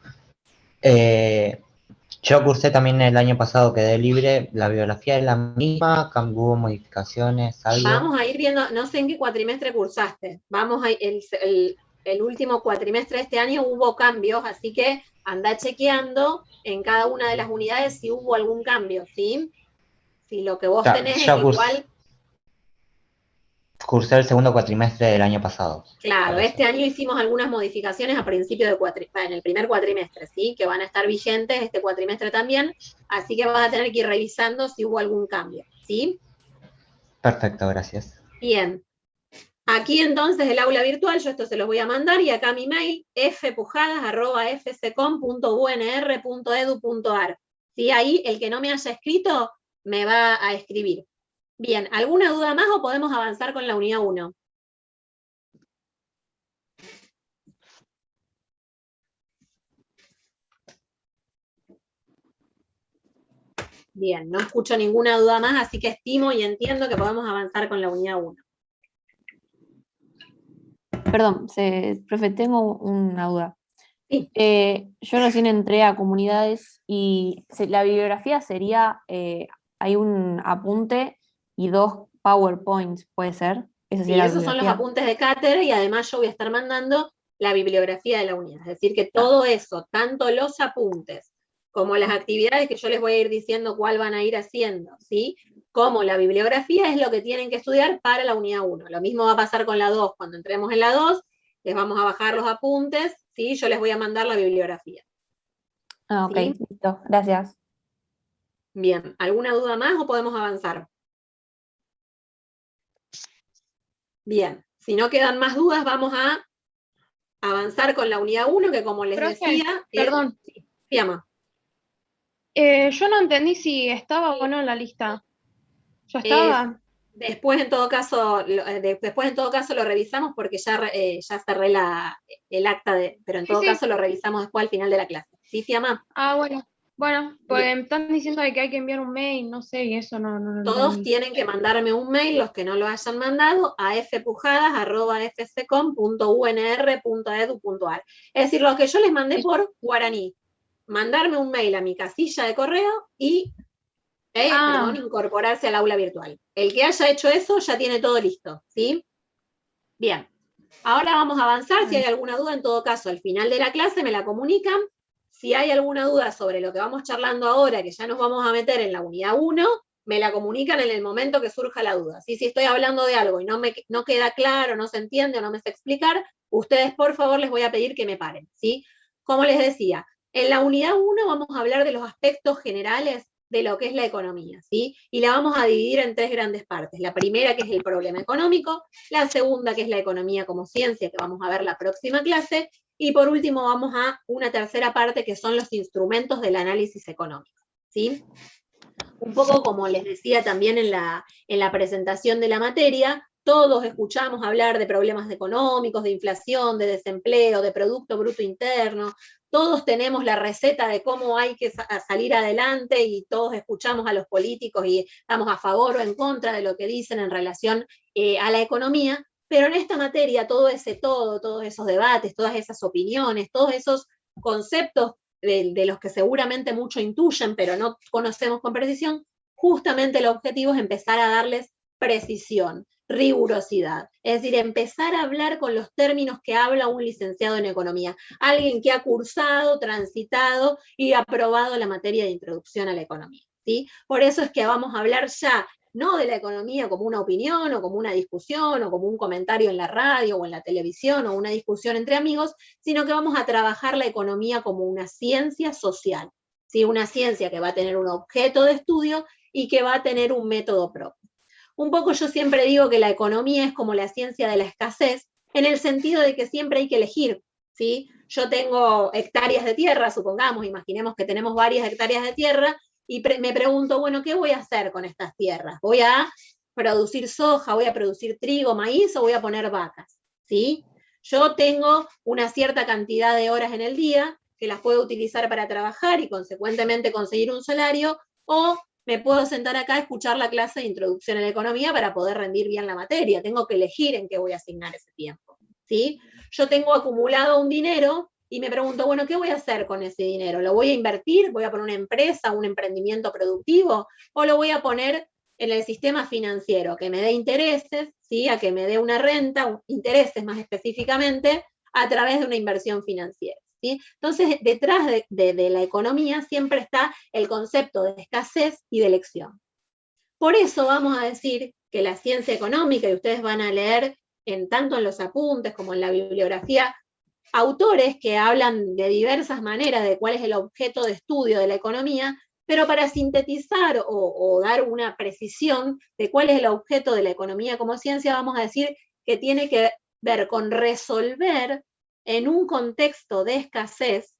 Yo cursé también el año pasado, quedé libre, la bibliografía es la misma, hubo modificaciones, algo. Vamos a ir viendo, no sé en qué cuatrimestre cursaste, el último cuatrimestre de este año hubo cambios, así que anda chequeando en cada una de las unidades si hubo algún cambio, ¿sí? Si lo que vos tenés es igual. Cursé el segundo cuatrimestre del año pasado. Claro, este año hicimos algunas modificaciones a principio de en el primer cuatrimestre, ¿sí? Que van a estar vigentes este cuatrimestre también, así que vas a tener que ir revisando si hubo algún cambio, ¿sí? Perfecto, gracias. Bien. Aquí entonces el aula virtual, yo esto se los voy a mandar, y acá mi mail, fpujadas@fccom.unr.edu.ar. ¿Sí? Ahí el que no me haya escrito me va a escribir. Bien, ¿alguna duda más o podemos avanzar con la unidad 1? Bien, no escucho ninguna duda más, así que estimo y entiendo que podemos avanzar con la unidad 1. Perdón, profe, tengo una duda. Sí. Yo recién entré a comunidades y la bibliografía sería, hay un apunte y 2 PowerPoints, ¿puede ser? Sí, esos son los apuntes de cátedra, y además yo voy a estar mandando la bibliografía de la unidad. Es decir, que todo eso, tanto los apuntes como las actividades que yo les voy a ir diciendo cuál van a ir haciendo, ¿sí? Como la bibliografía es lo que tienen que estudiar para la unidad 1. Lo mismo va a pasar con la 2. Cuando entremos en la 2, les vamos a bajar los apuntes, ¿sí? Yo les voy a mandar la bibliografía. Ah, ok, ¿sí? Listo, gracias. Bien, ¿alguna duda más o podemos avanzar? Bien, si no quedan más dudas, vamos a avanzar con la unidad 1, que como les decía... Perdón. Sí, Ama. Yo no entendí si estaba o no en la lista. ¿Ya estaba? Después en todo caso lo revisamos, porque ya cerré el acta, pero en todo caso lo revisamos después al final de la clase. ¿Sí, Fiamma? Ah, bueno. Bueno, pues me están diciendo de que hay que enviar un mail, no sé, y eso no Todos entendí. tienen que mandarme un mail, los que no lo hayan mandado, a fpujadas@fccom.unr.edu.ar. Es decir, los que yo les mandé por guaraní. Mandarme un mail a mi casilla de correo y incorporarse al aula virtual. El que haya hecho eso ya tiene todo listo, ¿sí? Bien. Ahora vamos a avanzar. Si hay alguna duda, en todo caso, al final de la clase me la comunican. Si hay alguna duda sobre lo que vamos charlando ahora, que ya nos vamos a meter en la unidad 1, me la comunican en el momento que surja la duda. ¿Sí? Si estoy hablando de algo y no queda claro, no se entiende o no me sé explicar, ustedes por favor les voy a pedir que me paren, ¿sí? Como les decía, en la unidad 1 vamos a hablar de los aspectos generales de lo que es la economía, ¿sí? Y la vamos a dividir en 3 grandes partes. La primera, que es el problema económico; la segunda, que es la economía como ciencia, que vamos a ver la próxima clase; y por último vamos a una tercera parte, que son los instrumentos del análisis económico, ¿sí? Un poco como les decía también en la presentación de la materia, todos escuchamos hablar de problemas económicos, de inflación, de desempleo, de Producto Bruto Interno. todos tenemos la receta de cómo hay que salir adelante y todos escuchamos a los políticos y estamos a favor o en contra de lo que dicen en relación a la economía, pero en esta materia todos esos debates, todas esas opiniones, todos esos conceptos de los que seguramente mucho intuyen, pero no conocemos con precisión, justamente el objetivo es empezar a darles precisión, rigurosidad, es decir, empezar a hablar con los términos que habla un licenciado en economía, alguien que ha cursado, transitado y aprobado la materia de introducción a la economía, ¿sí? Por eso es que vamos a hablar ya no de la economía como una opinión o como una discusión o como un comentario en la radio o en la televisión o una discusión entre amigos, sino que vamos a trabajar la economía como una ciencia social, ¿sí? Una ciencia que va a tener un objeto de estudio y que va a tener un método propio. Un poco yo siempre digo que la economía es como la ciencia de la escasez, en el sentido de que siempre hay que elegir, ¿sí? Yo tengo hectáreas de tierra, supongamos, imaginemos que tenemos varias hectáreas de tierra, y me pregunto, bueno, ¿qué voy a hacer con estas tierras? ¿Voy a producir soja, voy a producir trigo, maíz o voy a poner vacas? ¿Sí? Yo tengo una cierta cantidad de horas en el día que las puedo utilizar para trabajar y consecuentemente conseguir un salario, o me puedo sentar acá a escuchar la clase de introducción a la economía para poder rendir bien la materia. Tengo que elegir en qué voy a asignar ese tiempo, ¿sí? Yo tengo acumulado un dinero y me pregunto, bueno, ¿qué voy a hacer con ese dinero? ¿Lo voy a invertir? ¿Voy a poner una empresa, un emprendimiento productivo? ¿O lo voy a poner en el sistema financiero, que me dé intereses, ¿sí? A que me dé una renta, intereses más específicamente, a través de una inversión financiera? ¿Sí? Entonces, detrás de la economía siempre está el concepto de escasez y de elección. Por eso vamos a decir que la ciencia económica, y ustedes van a leer tanto en los apuntes como en la bibliografía, autores que hablan de diversas maneras de cuál es el objeto de estudio de la economía, pero para sintetizar o dar una precisión de cuál es el objeto de la economía como ciencia, vamos a decir que tiene que ver con resolver en un contexto de escasez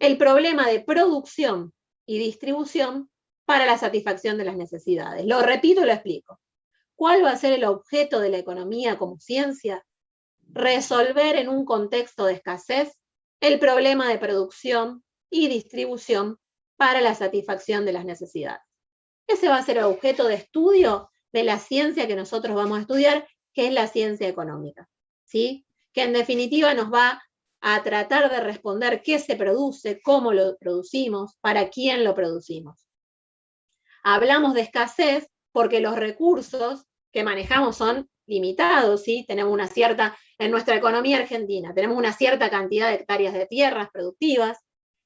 el problema de producción y distribución para la satisfacción de las necesidades. Lo repito y lo explico. ¿Cuál va a ser el objeto de la economía como ciencia? Resolver en un contexto de escasez el problema de producción y distribución para la satisfacción de las necesidades. Ese va a ser el objeto de estudio de la ciencia que nosotros vamos a estudiar, que es la ciencia económica, ¿sí? Que en definitiva nos va a tratar de responder qué se produce, cómo lo producimos, para quién lo producimos. Hablamos de escasez porque los recursos que manejamos son limitados, ¿sí? Tenemos una cierta, en nuestra economía argentina, tenemos una cierta cantidad de hectáreas de tierras productivas,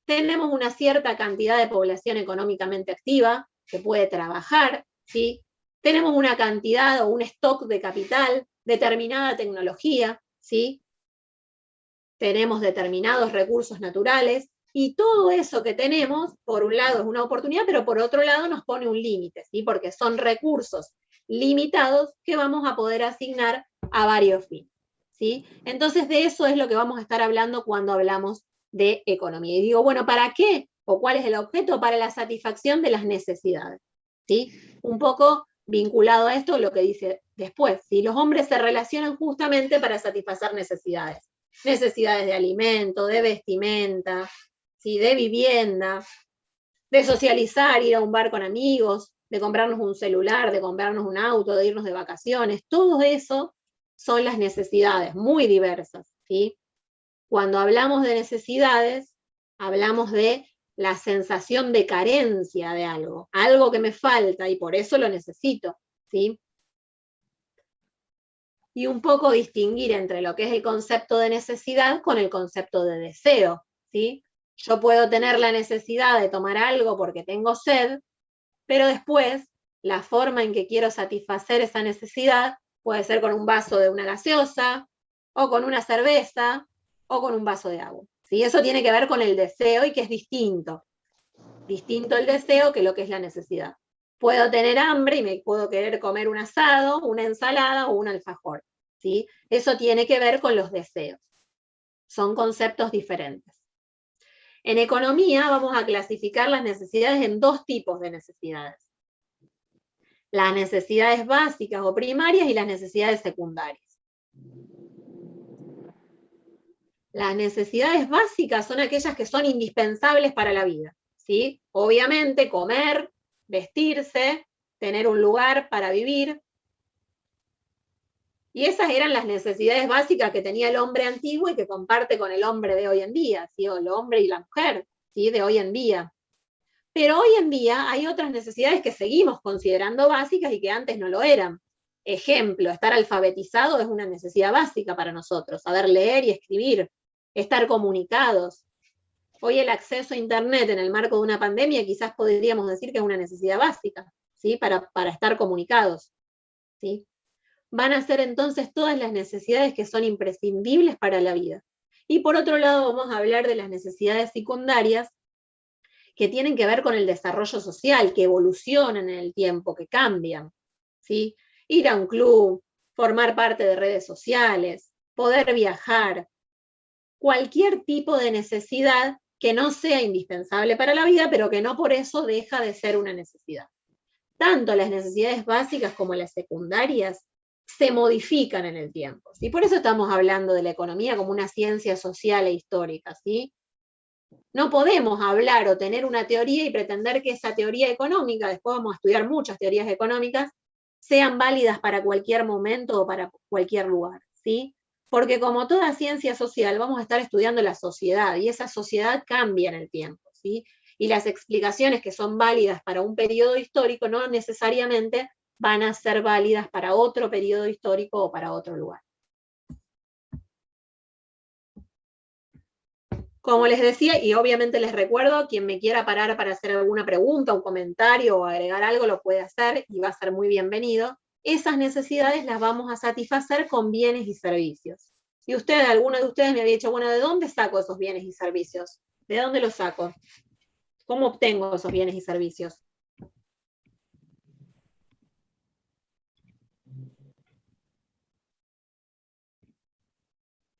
tenemos una cierta cantidad de población económicamente activa que puede trabajar, ¿sí? Tenemos una cantidad o un stock de capital, determinada tecnología, ¿sí? Tenemos determinados recursos naturales, y todo eso que tenemos, por un lado es una oportunidad, pero por otro lado nos pone un límite, ¿sí? Porque son recursos limitados que vamos a poder asignar a varios fines, ¿sí? Entonces de eso es lo que vamos a estar hablando cuando hablamos de economía. Y digo, bueno, ¿para qué? ¿O cuál es el objeto? Para la satisfacción de las necesidades, ¿sí? Un poco vinculado a esto lo que dice después, ¿sí? Los hombres se relacionan justamente para satisfacer necesidades. Necesidades de alimento, de vestimenta, ¿sí? De vivienda, de socializar, ir a un bar con amigos, de comprarnos un celular, de comprarnos un auto, de irnos de vacaciones. Todo eso son las necesidades, muy diversas, ¿sí? Cuando hablamos de necesidades, hablamos de la sensación de carencia de algo, algo que me falta y por eso lo necesito, ¿sí? Y un poco distinguir entre lo que es el concepto de necesidad con el concepto de deseo, ¿sí? Yo puedo tener la necesidad de tomar algo porque tengo sed, pero después la forma en que quiero satisfacer esa necesidad puede ser con un vaso de una gaseosa, o con una cerveza, o con un vaso de agua, ¿sí? Eso tiene que ver con el deseo y que es distinto. Distinto el deseo que lo que es la necesidad. Puedo tener hambre y me puedo querer comer un asado, una ensalada o un alfajor, ¿sí? Eso tiene que ver con los deseos. Son conceptos diferentes. En economía vamos a clasificar las necesidades en dos tipos de necesidades. Las necesidades básicas o primarias y las necesidades secundarias. Las necesidades básicas son aquellas que son indispensables para la vida, ¿sí? Obviamente, comer, vestirse, tener un lugar para vivir. Y esas eran las necesidades básicas que tenía el hombre antiguo y que comparte con el hombre de hoy en día, ¿sí? O el hombre y la mujer, ¿sí? De hoy en día. Pero hoy en día hay otras necesidades que seguimos considerando básicas y que antes no lo eran. Ejemplo, estar alfabetizado es una necesidad básica para nosotros, saber leer y escribir, estar comunicados. Hoy el acceso a Internet en el marco de una pandemia quizás podríamos decir que es una necesidad básica, ¿sí? Para estar comunicados, ¿sí? Van a ser entonces todas las necesidades que son imprescindibles para la vida. Y por otro lado vamos a hablar de las necesidades secundarias que tienen que ver con el desarrollo social, que evolucionan en el tiempo, que cambian, ¿sí? Ir a un club, formar parte de redes sociales, poder viajar, cualquier tipo de necesidad que no sea indispensable para la vida, pero que no por eso deja de ser una necesidad. Tanto las necesidades básicas como las secundarias se modifican en el tiempo, ¿sí? Por eso estamos hablando de la economía como una ciencia social e histórica, ¿sí? No podemos hablar o tener una teoría y pretender que esa teoría económica, después vamos a estudiar muchas teorías económicas, sean válidas para cualquier momento o para cualquier lugar, ¿sí? Porque como toda ciencia social vamos a estar estudiando la sociedad y esa sociedad cambia en el tiempo, ¿sí? Y las explicaciones que son válidas para un periodo histórico no necesariamente van a ser válidas para otro periodo histórico o para otro lugar. Como les decía, y obviamente les recuerdo, quien me quiera parar para hacer alguna pregunta, un comentario o agregar algo, lo puede hacer y va a ser muy bienvenido. Esas necesidades las vamos a satisfacer con bienes y servicios. Y alguno de ustedes me había dicho, bueno, ¿de dónde saco esos bienes y servicios? ¿De dónde los saco? ¿Cómo obtengo esos bienes y servicios?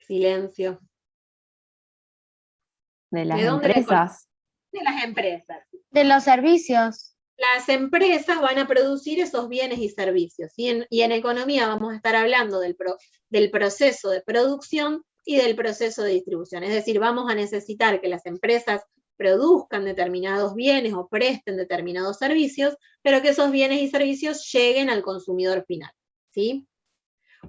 Silencio. De las ¿De dónde empresas. De las empresas. De los servicios. Las empresas van a producir esos bienes y servicios. Y en economía vamos a estar hablando del proceso de producción y del proceso de distribución. Es decir, vamos a necesitar que las empresas produzcan determinados bienes o presten determinados servicios, pero que esos bienes y servicios lleguen al consumidor final, ¿sí?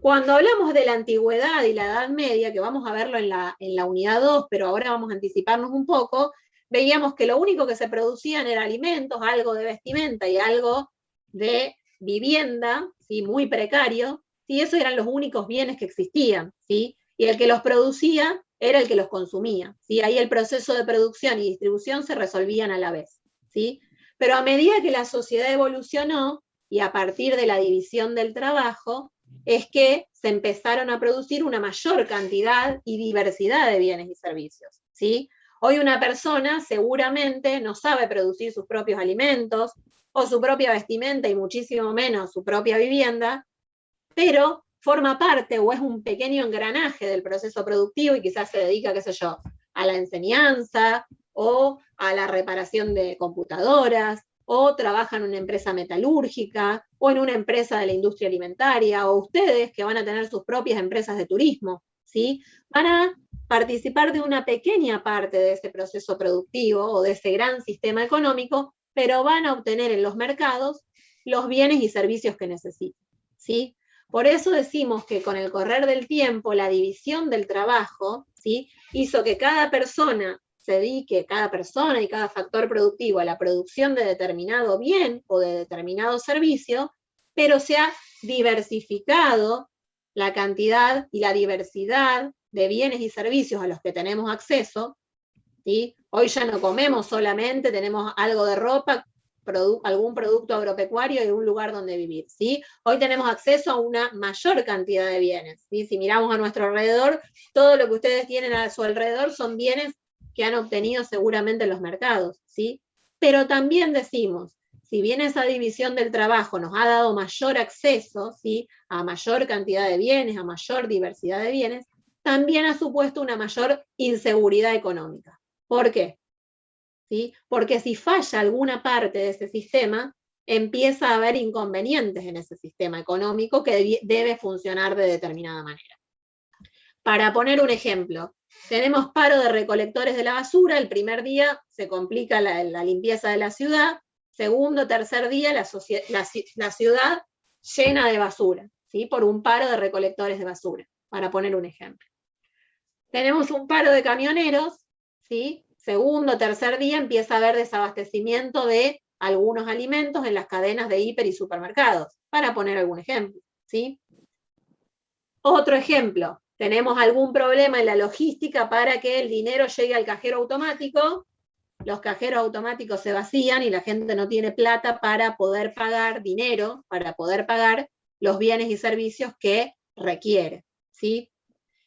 Cuando hablamos de la antigüedad y la Edad Media, que vamos a verlo en la unidad 2, pero ahora vamos a anticiparnos un poco, veíamos que lo único que se producían eran alimentos, algo de vestimenta y algo de vivienda, ¿sí? Muy precario, ¿sí? Esos eran los únicos bienes que existían, ¿sí? Y el que los producía era el que los consumía, ¿sí? Ahí el proceso de producción y distribución se resolvían a la vez, ¿sí? Pero a medida que la sociedad evolucionó, y a partir de la división del trabajo, es que se empezaron a producir una mayor cantidad y diversidad de bienes y servicios, ¿sí? Hoy una persona seguramente no sabe producir sus propios alimentos o su propia vestimenta y muchísimo menos su propia vivienda, pero forma parte o es un pequeño engranaje del proceso productivo y quizás se dedica, qué sé yo, a la enseñanza o a la reparación de computadoras, o trabaja en una empresa metalúrgica, o en una empresa de la industria alimentaria, o ustedes que van a tener sus propias empresas de turismo, ¿sí? Van a participar de una pequeña parte de ese proceso productivo o de ese gran sistema económico, pero van a obtener en los mercados los bienes y servicios que necesitan, ¿sí? Por eso decimos que con el correr del tiempo, la división del trabajo, ¿sí? Hizo que cada persona se dedique, cada persona y cada factor productivo a la producción de determinado bien o de determinado servicio, pero se ha diversificado la cantidad y la diversidad de bienes y servicios a los que tenemos acceso, ¿sí? Hoy ya no comemos solamente, tenemos algo de ropa, algún producto agropecuario y un lugar donde vivir, ¿sí? Hoy tenemos acceso a una mayor cantidad de bienes, ¿sí? Si miramos a nuestro alrededor, todo lo que ustedes tienen a su alrededor son bienes que han obtenido seguramente en los mercados, ¿sí? Pero también decimos, si bien esa división del trabajo nos ha dado mayor acceso, ¿sí? A mayor cantidad de bienes, a mayor diversidad de bienes, también ha supuesto una mayor inseguridad económica. ¿Por qué? ¿Sí? Porque si falla alguna parte de ese sistema, empieza a haber inconvenientes en ese sistema económico que debe funcionar de determinada manera. Para poner un ejemplo, Tenemos paro de recolectores de la basura, el primer día se complica la limpieza de la ciudad, segundo, tercer día la ciudad llena de basura, ¿sí? Por un paro de recolectores de basura, para poner un ejemplo. Tenemos un paro de camioneros, ¿sí? Segundo, tercer día empieza a haber desabastecimiento de algunos alimentos en las cadenas de hiper y supermercados, para poner algún ejemplo, ¿sí? Otro ejemplo, tenemos algún problema en la logística para que el dinero llegue al cajero automático, los cajeros automáticos se vacían y la gente no tiene plata para poder pagar dinero, para poder pagar los bienes y servicios que requiere, ¿sí?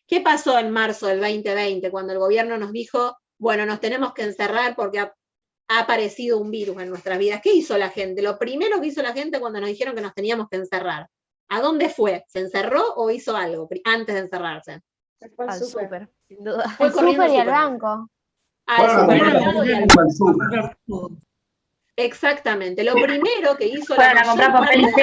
¿Qué pasó en marzo del 2020 cuando el gobierno nos dijo, bueno, nos tenemos que encerrar porque ha aparecido un virus en nuestras vidas? ¿Qué hizo la gente? Lo primero que hizo la gente cuando nos dijeron que nos teníamos que encerrar, ¿a dónde fue? ¿Se encerró o hizo algo antes de encerrarse? Al súper, sin duda. Fue Al corriendo súper y al al supermercado. banco. Al supermercado y al banco. Exactamente. Lo primero que hizo Fueron la a comprar mayor papel parte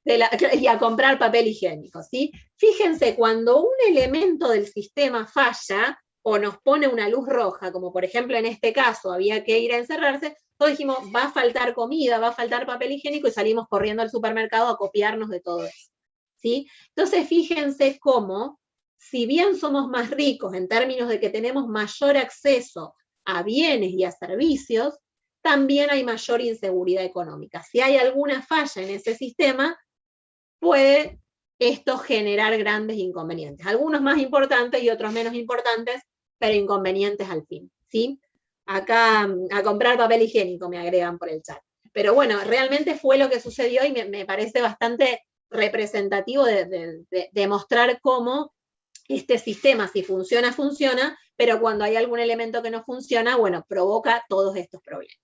de la- higiénico. y a comprar papel higiénico, ¿sí? Fíjense, cuando un elemento del sistema falla o nos pone una luz roja, como por ejemplo en este caso había que ir a encerrarse, todos dijimos, va a faltar comida, va a faltar papel higiénico, y salimos corriendo al supermercado a copiarnos de todo eso, ¿sí? Entonces fíjense cómo, si bien somos más ricos en términos de que tenemos mayor acceso a bienes y a servicios, también hay mayor inseguridad económica. Si hay alguna falla en ese sistema, puede esto generar grandes inconvenientes, algunos más importantes y otros menos importantes, pero inconvenientes al fin, ¿sí? Acá a comprar papel higiénico me agregan por el chat. Pero bueno, realmente fue lo que sucedió y me parece bastante representativo de mostrar cómo este sistema, si funciona, funciona, pero cuando hay algún elemento que no funciona, bueno, provoca todos estos problemas.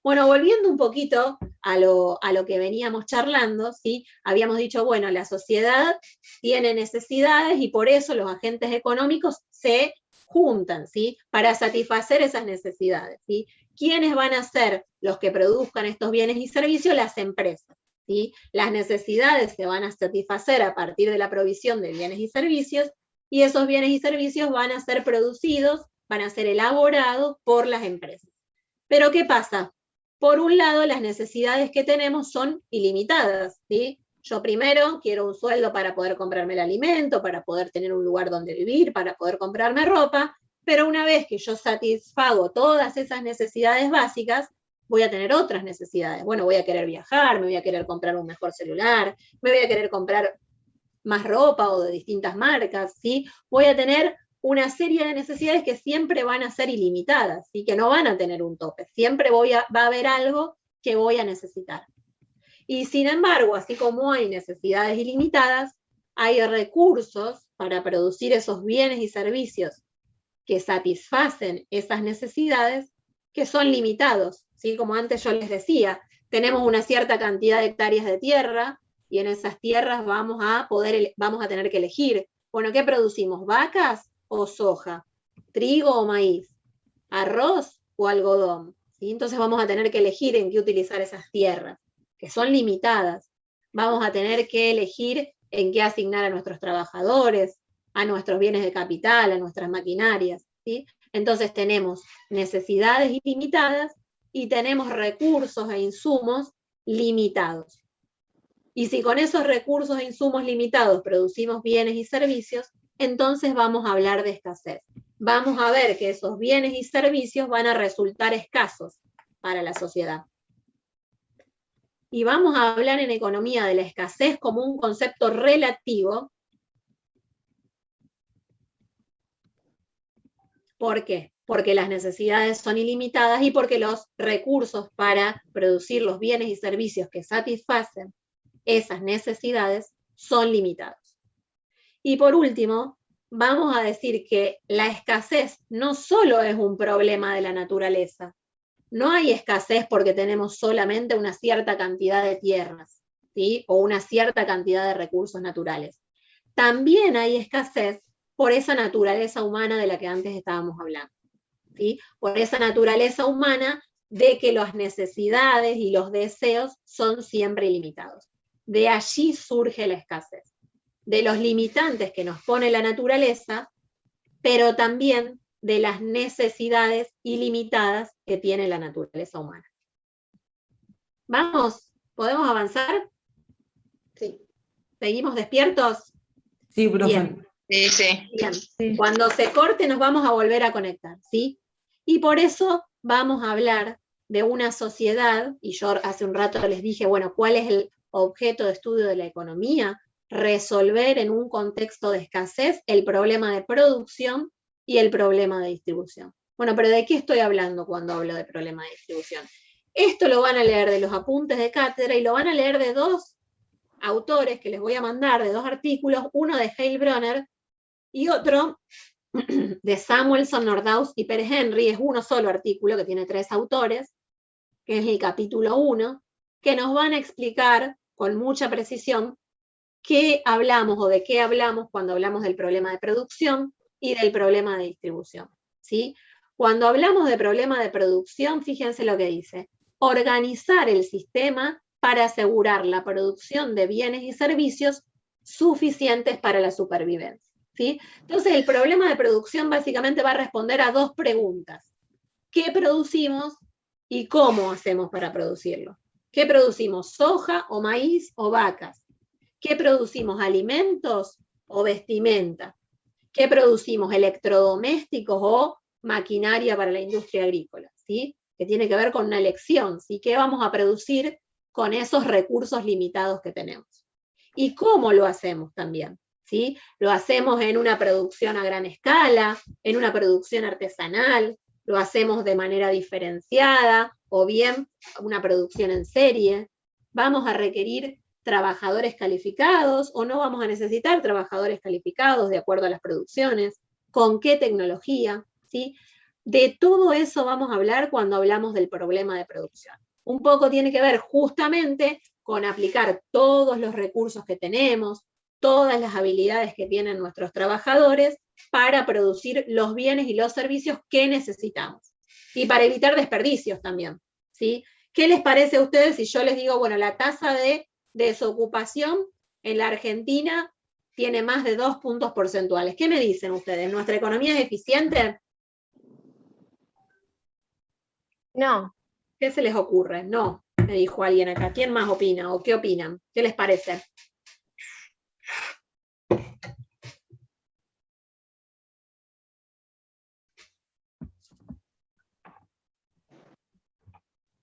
Bueno, volviendo un poquito a lo que veníamos charlando, ¿sí? Habíamos dicho, bueno, la sociedad tiene necesidades y por eso los agentes económicos se juntan, ¿sí? Para satisfacer esas necesidades, ¿sí? ¿Quiénes van a ser los que produzcan estos bienes y servicios? Las empresas, ¿sí? Las necesidades se van a satisfacer a partir de la provisión de bienes y servicios, y esos bienes y servicios van a ser producidos, van a ser elaborados por las empresas. Pero ¿qué pasa? Por un lado, las necesidades que tenemos son ilimitadas, ¿sí? Yo primero quiero un sueldo para poder comprarme el alimento, para poder tener un lugar donde vivir, para poder comprarme ropa, pero una vez que yo satisfago todas esas necesidades básicas, voy a tener otras necesidades. Bueno, voy a querer viajar, me voy a querer comprar un mejor celular, me voy a querer comprar más ropa o de distintas marcas, ¿sí? Voy a tener una serie de necesidades que siempre van a ser ilimitadas, ¿sí? Que no van a tener un tope, siempre va a haber algo que voy a necesitar. Y sin embargo, así como hay necesidades ilimitadas, hay recursos para producir esos bienes y servicios que satisfacen esas necesidades que son limitados, ¿sí? Como antes yo les decía, tenemos una cierta cantidad de hectáreas de tierra y en esas tierras vamos a tener que elegir, bueno, ¿qué producimos? ¿Vacas o soja? ¿Trigo o maíz? ¿Arroz o algodón? ¿Sí? Entonces vamos a tener que elegir en qué utilizar esas tierras, que son limitadas. Vamos a tener que elegir en qué asignar a nuestros trabajadores, a nuestros bienes de capital, a nuestras maquinarias, ¿sí? Entonces tenemos necesidades ilimitadas y tenemos recursos e insumos limitados. Y si con esos recursos e insumos limitados producimos bienes y servicios, entonces vamos a hablar de escasez. Vamos a ver que esos bienes y servicios van a resultar escasos para la sociedad. Y vamos a hablar en economía de la escasez como un concepto relativo. ¿Por qué? Porque las necesidades son ilimitadas y porque los recursos para producir los bienes y servicios que satisfacen esas necesidades son limitados. Y por último, vamos a decir que la escasez no solo es un problema de la naturaleza. No hay escasez porque tenemos solamente una cierta cantidad de tierras, ¿sí? O una cierta cantidad de recursos naturales. También hay escasez por esa naturaleza humana de la que antes estábamos hablando, ¿sí? Por esa naturaleza humana de que las necesidades y los deseos son siempre ilimitados. De allí surge la escasez. De los limitantes que nos pone la naturaleza, pero también de las necesidades ilimitadas que tiene la naturaleza humana. ¿Vamos? ¿Podemos avanzar? Sí. ¿Seguimos despiertos? Sí, profe. Bien. Sí, sí. Bien. Sí. Cuando se corte nos vamos a volver a conectar, ¿sí? Y por eso vamos a hablar de una sociedad, y yo hace un rato les dije, bueno, ¿cuál es el objeto de estudio de la economía? Resolver en un contexto de escasez el problema de producción y el problema de distribución. Bueno, pero ¿de qué estoy hablando cuando hablo de problema de distribución? Esto lo van a leer de los apuntes de cátedra y lo van a leer de dos autores que les voy a mandar, de dos artículos, uno de Heilbronner y otro de Samuelson, Nordhaus y Pérez Henry. Es uno solo artículo que tiene 3 autores, que es el capítulo 1, que nos van a explicar con mucha precisión qué hablamos o de qué hablamos cuando hablamos del problema de producción y del problema de distribución, ¿sí? Cuando hablamos de problema de producción, fíjense lo que dice: organizar el sistema para asegurar la producción de bienes y servicios suficientes para la supervivencia, ¿sí? Entonces, el problema de producción básicamente va a responder a 2 preguntas. ¿Qué producimos y cómo hacemos para producirlo? ¿Qué producimos? ¿Soja o maíz o vacas? ¿Qué producimos? ¿Alimentos o vestimenta? ¿Qué producimos? ¿Electrodomésticos o maquinaria para la industria agrícola? ¿Sí? Que tiene que ver con una elección, ¿sí? ¿Qué vamos a producir con esos recursos limitados que tenemos? ¿Y cómo lo hacemos también? ¿Sí? ¿Lo hacemos en una producción a gran escala, en una producción artesanal? ¿Lo hacemos de manera diferenciada o bien una producción en serie? ¿Vamos a requerir trabajadores calificados o no vamos a necesitar trabajadores calificados de acuerdo a las producciones? ¿Con qué tecnología? ¿Sí? De todo eso vamos a hablar cuando hablamos del problema de producción. Un poco tiene que ver justamente con aplicar todos los recursos que tenemos, todas las habilidades que tienen nuestros trabajadores para producir los bienes y los servicios que necesitamos. Y para evitar desperdicios también, ¿sí? ¿Qué les parece a ustedes si yo les digo, bueno, la tasa de desocupación en la Argentina tiene más de 2 puntos porcentuales? ¿Qué me dicen ustedes? ¿Nuestra economía es eficiente? No. ¿Qué se les ocurre? No, me dijo alguien acá. ¿Quién más opina o qué opinan? ¿Qué les parece?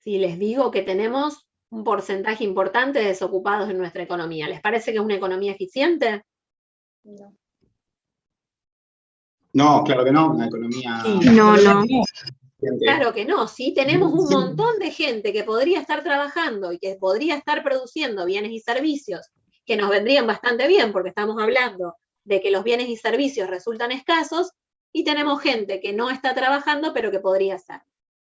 Si les digo que tenemos un porcentaje importante de desocupados en nuestra economía, ¿les parece que es una economía eficiente? No. No, claro que no, una economía... No, no. Claro que no, sí, tenemos un montón de gente que podría estar trabajando y que podría estar produciendo bienes y servicios que nos vendrían bastante bien, porque estamos hablando de que los bienes y servicios resultan escasos, y tenemos gente que no está trabajando, pero que podría estar.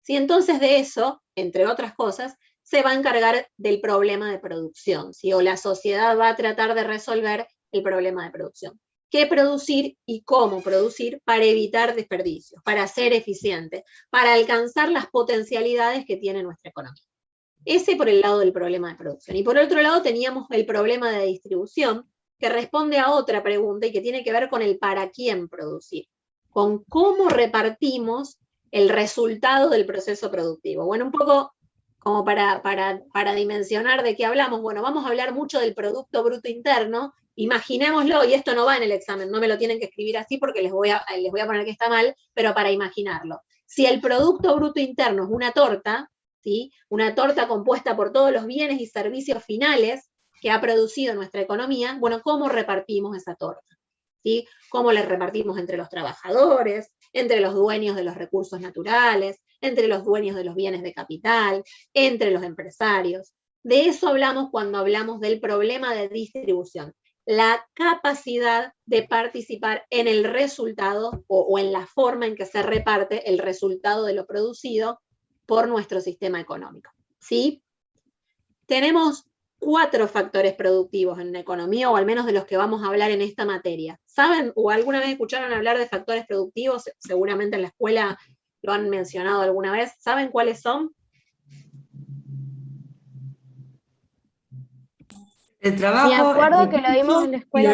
¿Sí? Entonces de eso, entre otras cosas, se va a encargar del problema de producción, ¿sí? O la sociedad va a tratar de resolver el problema de producción. ¿Qué producir y cómo producir para evitar desperdicios, para ser eficiente, para alcanzar las potencialidades que tiene nuestra economía? Ese por el lado del problema de producción. Y por otro lado teníamos el problema de distribución, que responde a otra pregunta y que tiene que ver con el para quién producir, con cómo repartimos el resultado del proceso productivo. Bueno, un poco como para dimensionar de qué hablamos. Bueno, vamos a hablar mucho del Producto Bruto Interno. Imaginémoslo, y esto no va en el examen, no me lo tienen que escribir así porque les voy a poner que está mal, pero para imaginarlo. Si el Producto Bruto Interno es una torta, ¿sí? Una torta compuesta por todos los bienes y servicios finales que ha producido nuestra economía, bueno, ¿cómo repartimos esa torta? ¿Sí? ¿Cómo la repartimos entre los trabajadores, entre los dueños de los recursos naturales, entre los dueños de los bienes de capital, entre los empresarios? De eso hablamos cuando hablamos del problema de distribución. La capacidad de participar en el resultado o en la forma en que se reparte el resultado de lo producido por nuestro sistema económico, ¿sí? Tenemos 4 factores productivos en la economía, o al menos de los que vamos a hablar en esta materia. ¿Saben o alguna vez escucharon hablar de factores productivos? Seguramente en la escuela lo han mencionado alguna vez. ¿Saben cuáles son? El trabajo... Me acuerdo que lo vimos en la escuela.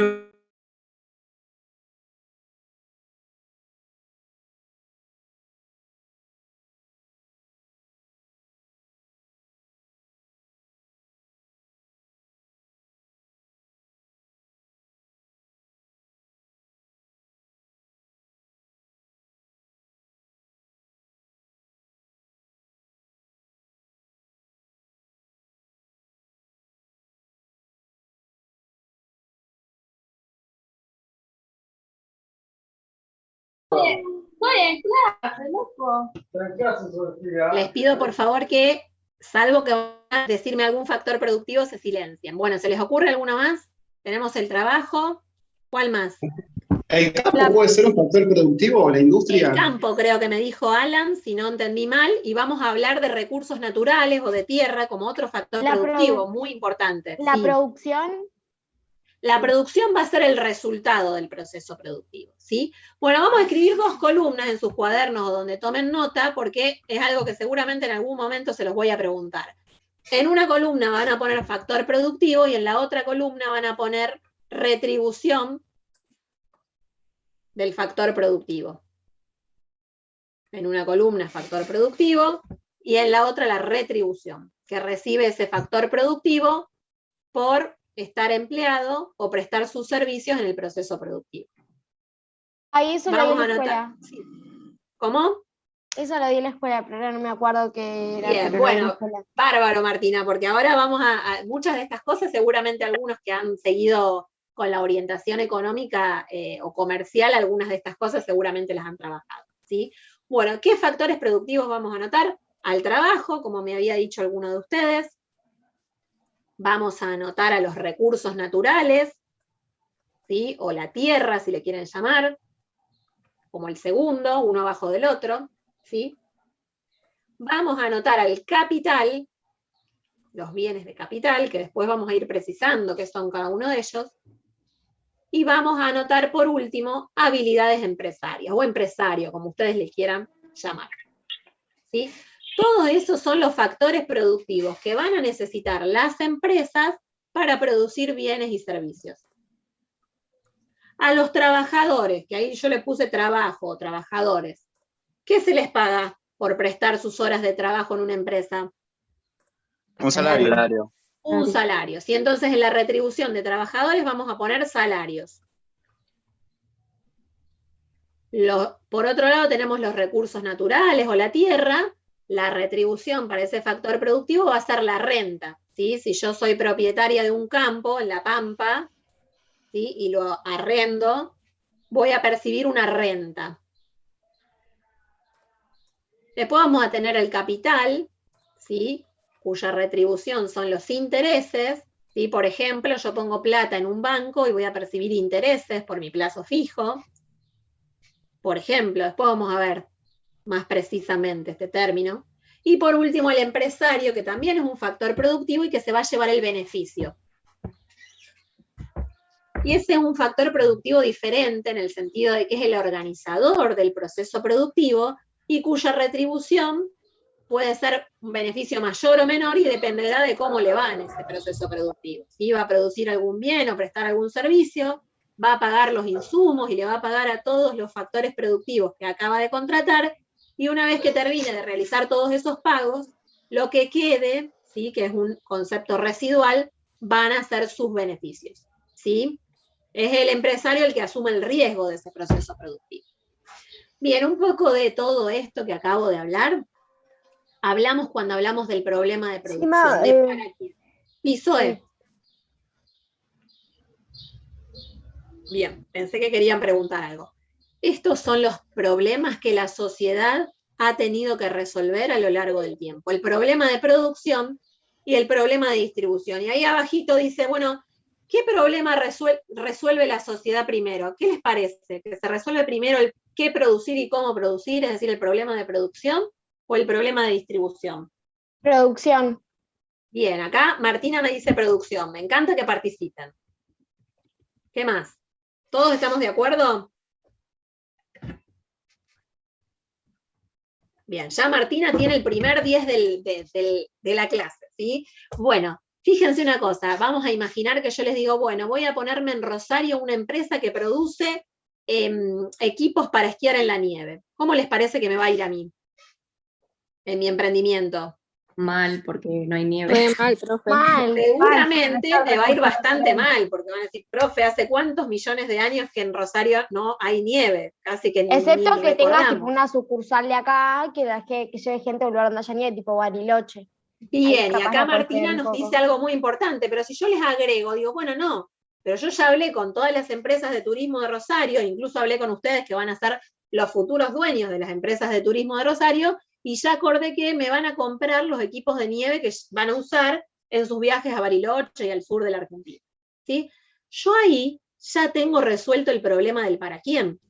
Les pido por favor que, salvo que van a decirme algún factor productivo, se silencien. Bueno, ¿se les ocurre alguno más? Tenemos el trabajo. ¿Cuál más? ¿El campo puede ser un factor productivo o la industria? El campo, creo que me dijo Alan, si no entendí mal, y vamos a hablar de recursos naturales o de tierra como otro factor productivo muy importante. La Sí. producción. La producción va a ser el resultado del proceso productivo, ¿sí? Bueno, vamos a escribir 2 columnas en sus cuadernos o donde tomen nota, porque es algo que seguramente en algún momento se los voy a preguntar. En una columna van a poner factor productivo y en la otra columna van a poner retribución del factor productivo. En una columna factor productivo y en la otra la retribución, que recibe ese factor productivo por estar empleado o prestar sus servicios en el proceso productivo. Ahí eso lo di Vamos en a la anotar. escuela. Sí. ¿Cómo? Eso lo di en la escuela, pero ahora no me acuerdo qué era. Bien, pero lo di en la bueno, escuela. bárbaro Martina, porque ahora vamos a muchas de estas cosas, seguramente algunos que han seguido con la orientación económica o comercial, algunas de estas cosas seguramente las han trabajado, ¿sí? Bueno, ¿qué factores productivos vamos a anotar? Al trabajo, como me había dicho alguno de ustedes. Vamos a anotar a los recursos naturales, ¿sí? O la tierra, si le quieren llamar, como el segundo, uno abajo del otro, ¿sí? Vamos a anotar al capital, los bienes de capital, que después vamos a ir precisando qué son cada uno de ellos. Y vamos a anotar, por último, habilidades empresarias, o empresario, como ustedes les quieran llamar, ¿sí? Todos esos son los factores productivos que van a necesitar las empresas para producir bienes y servicios. A los trabajadores, que ahí yo le puse trabajo o trabajadores, ¿qué se les paga por prestar sus horas de trabajo en una empresa? Un salario. Un salario. ¿Sí? Entonces en la retribución de trabajadores vamos a poner salarios. Por otro lado tenemos los recursos naturales o la tierra. La retribución para ese factor productivo va a ser la renta, ¿sí? Si yo soy propietaria de un campo en La Pampa, ¿sí? Y lo arrendo, voy a percibir una renta. Después vamos a tener el capital, ¿sí? Cuya retribución son los intereses, ¿sí? Por ejemplo, yo pongo plata en un banco y voy a percibir intereses por mi plazo fijo. Por ejemplo, después vamos a ver más precisamente este término. Y por último, el empresario, que también es un factor productivo y que se va a llevar el beneficio. Y ese es un factor productivo diferente en el sentido de que es el organizador del proceso productivo y cuya retribución puede ser un beneficio mayor o menor y dependerá de cómo le va en ese proceso productivo. Si va a producir algún bien o prestar algún servicio, va a pagar los insumos y le va a pagar a todos los factores productivos que acaba de contratar, y una vez que termine de realizar todos esos pagos, lo que quede, ¿sí? Que es un concepto residual, van a ser sus beneficios, ¿sí? Es el empresario el que asume el riesgo de ese proceso productivo. Bien, un poco de todo esto que acabo de hablar, hablamos cuando hablamos del problema de producción. ¿Y Zoe? Bien, pensé que querían preguntar algo. Estos son los problemas que la sociedad ha tenido que resolver a lo largo del tiempo. El problema de producción y el problema de distribución. Y ahí abajito dice, bueno, ¿qué problema resuelve la sociedad primero? ¿Qué les parece? ¿Que se resuelve primero el qué producir y cómo producir, es decir, el problema de producción o el problema de distribución? Producción. Bien, acá Martina me dice producción. Me encanta que participen. ¿Qué más? ¿Todos estamos de acuerdo? Bien, ya Martina tiene el primer 10 de la clase, ¿sí? Bueno, fíjense una cosa, vamos a imaginar que yo les digo, bueno, voy a ponerme en Rosario una empresa que produce equipos para esquiar en la nieve. ¿Cómo les parece que me va a ir a mí? En mi emprendimiento. Mal, porque no hay nieve. Re mal, profe. Seguramente te va a ir bastante mal, porque van a decir, profe, ¿hace cuántos millones de años que en Rosario no hay nieve? Casi que excepto ni que tengas recordamos. tipo una sucursal de acá que lleve gente a un lugar donde haya nieve, tipo Bariloche. Bien, Ahí y capaz acá me puede Martina ser un nos poco. dice algo muy importante, pero si yo les agrego, digo, bueno, no, pero yo ya hablé con todas las empresas de turismo de Rosario, incluso hablé con ustedes que van a ser los futuros dueños de las empresas de turismo de Rosario, y ya acordé que me van a comprar los equipos de nieve que van a usar en sus viajes a Bariloche y al sur de la Argentina. ¿Sí? Yo ahí ya tengo resuelto el problema del para quién.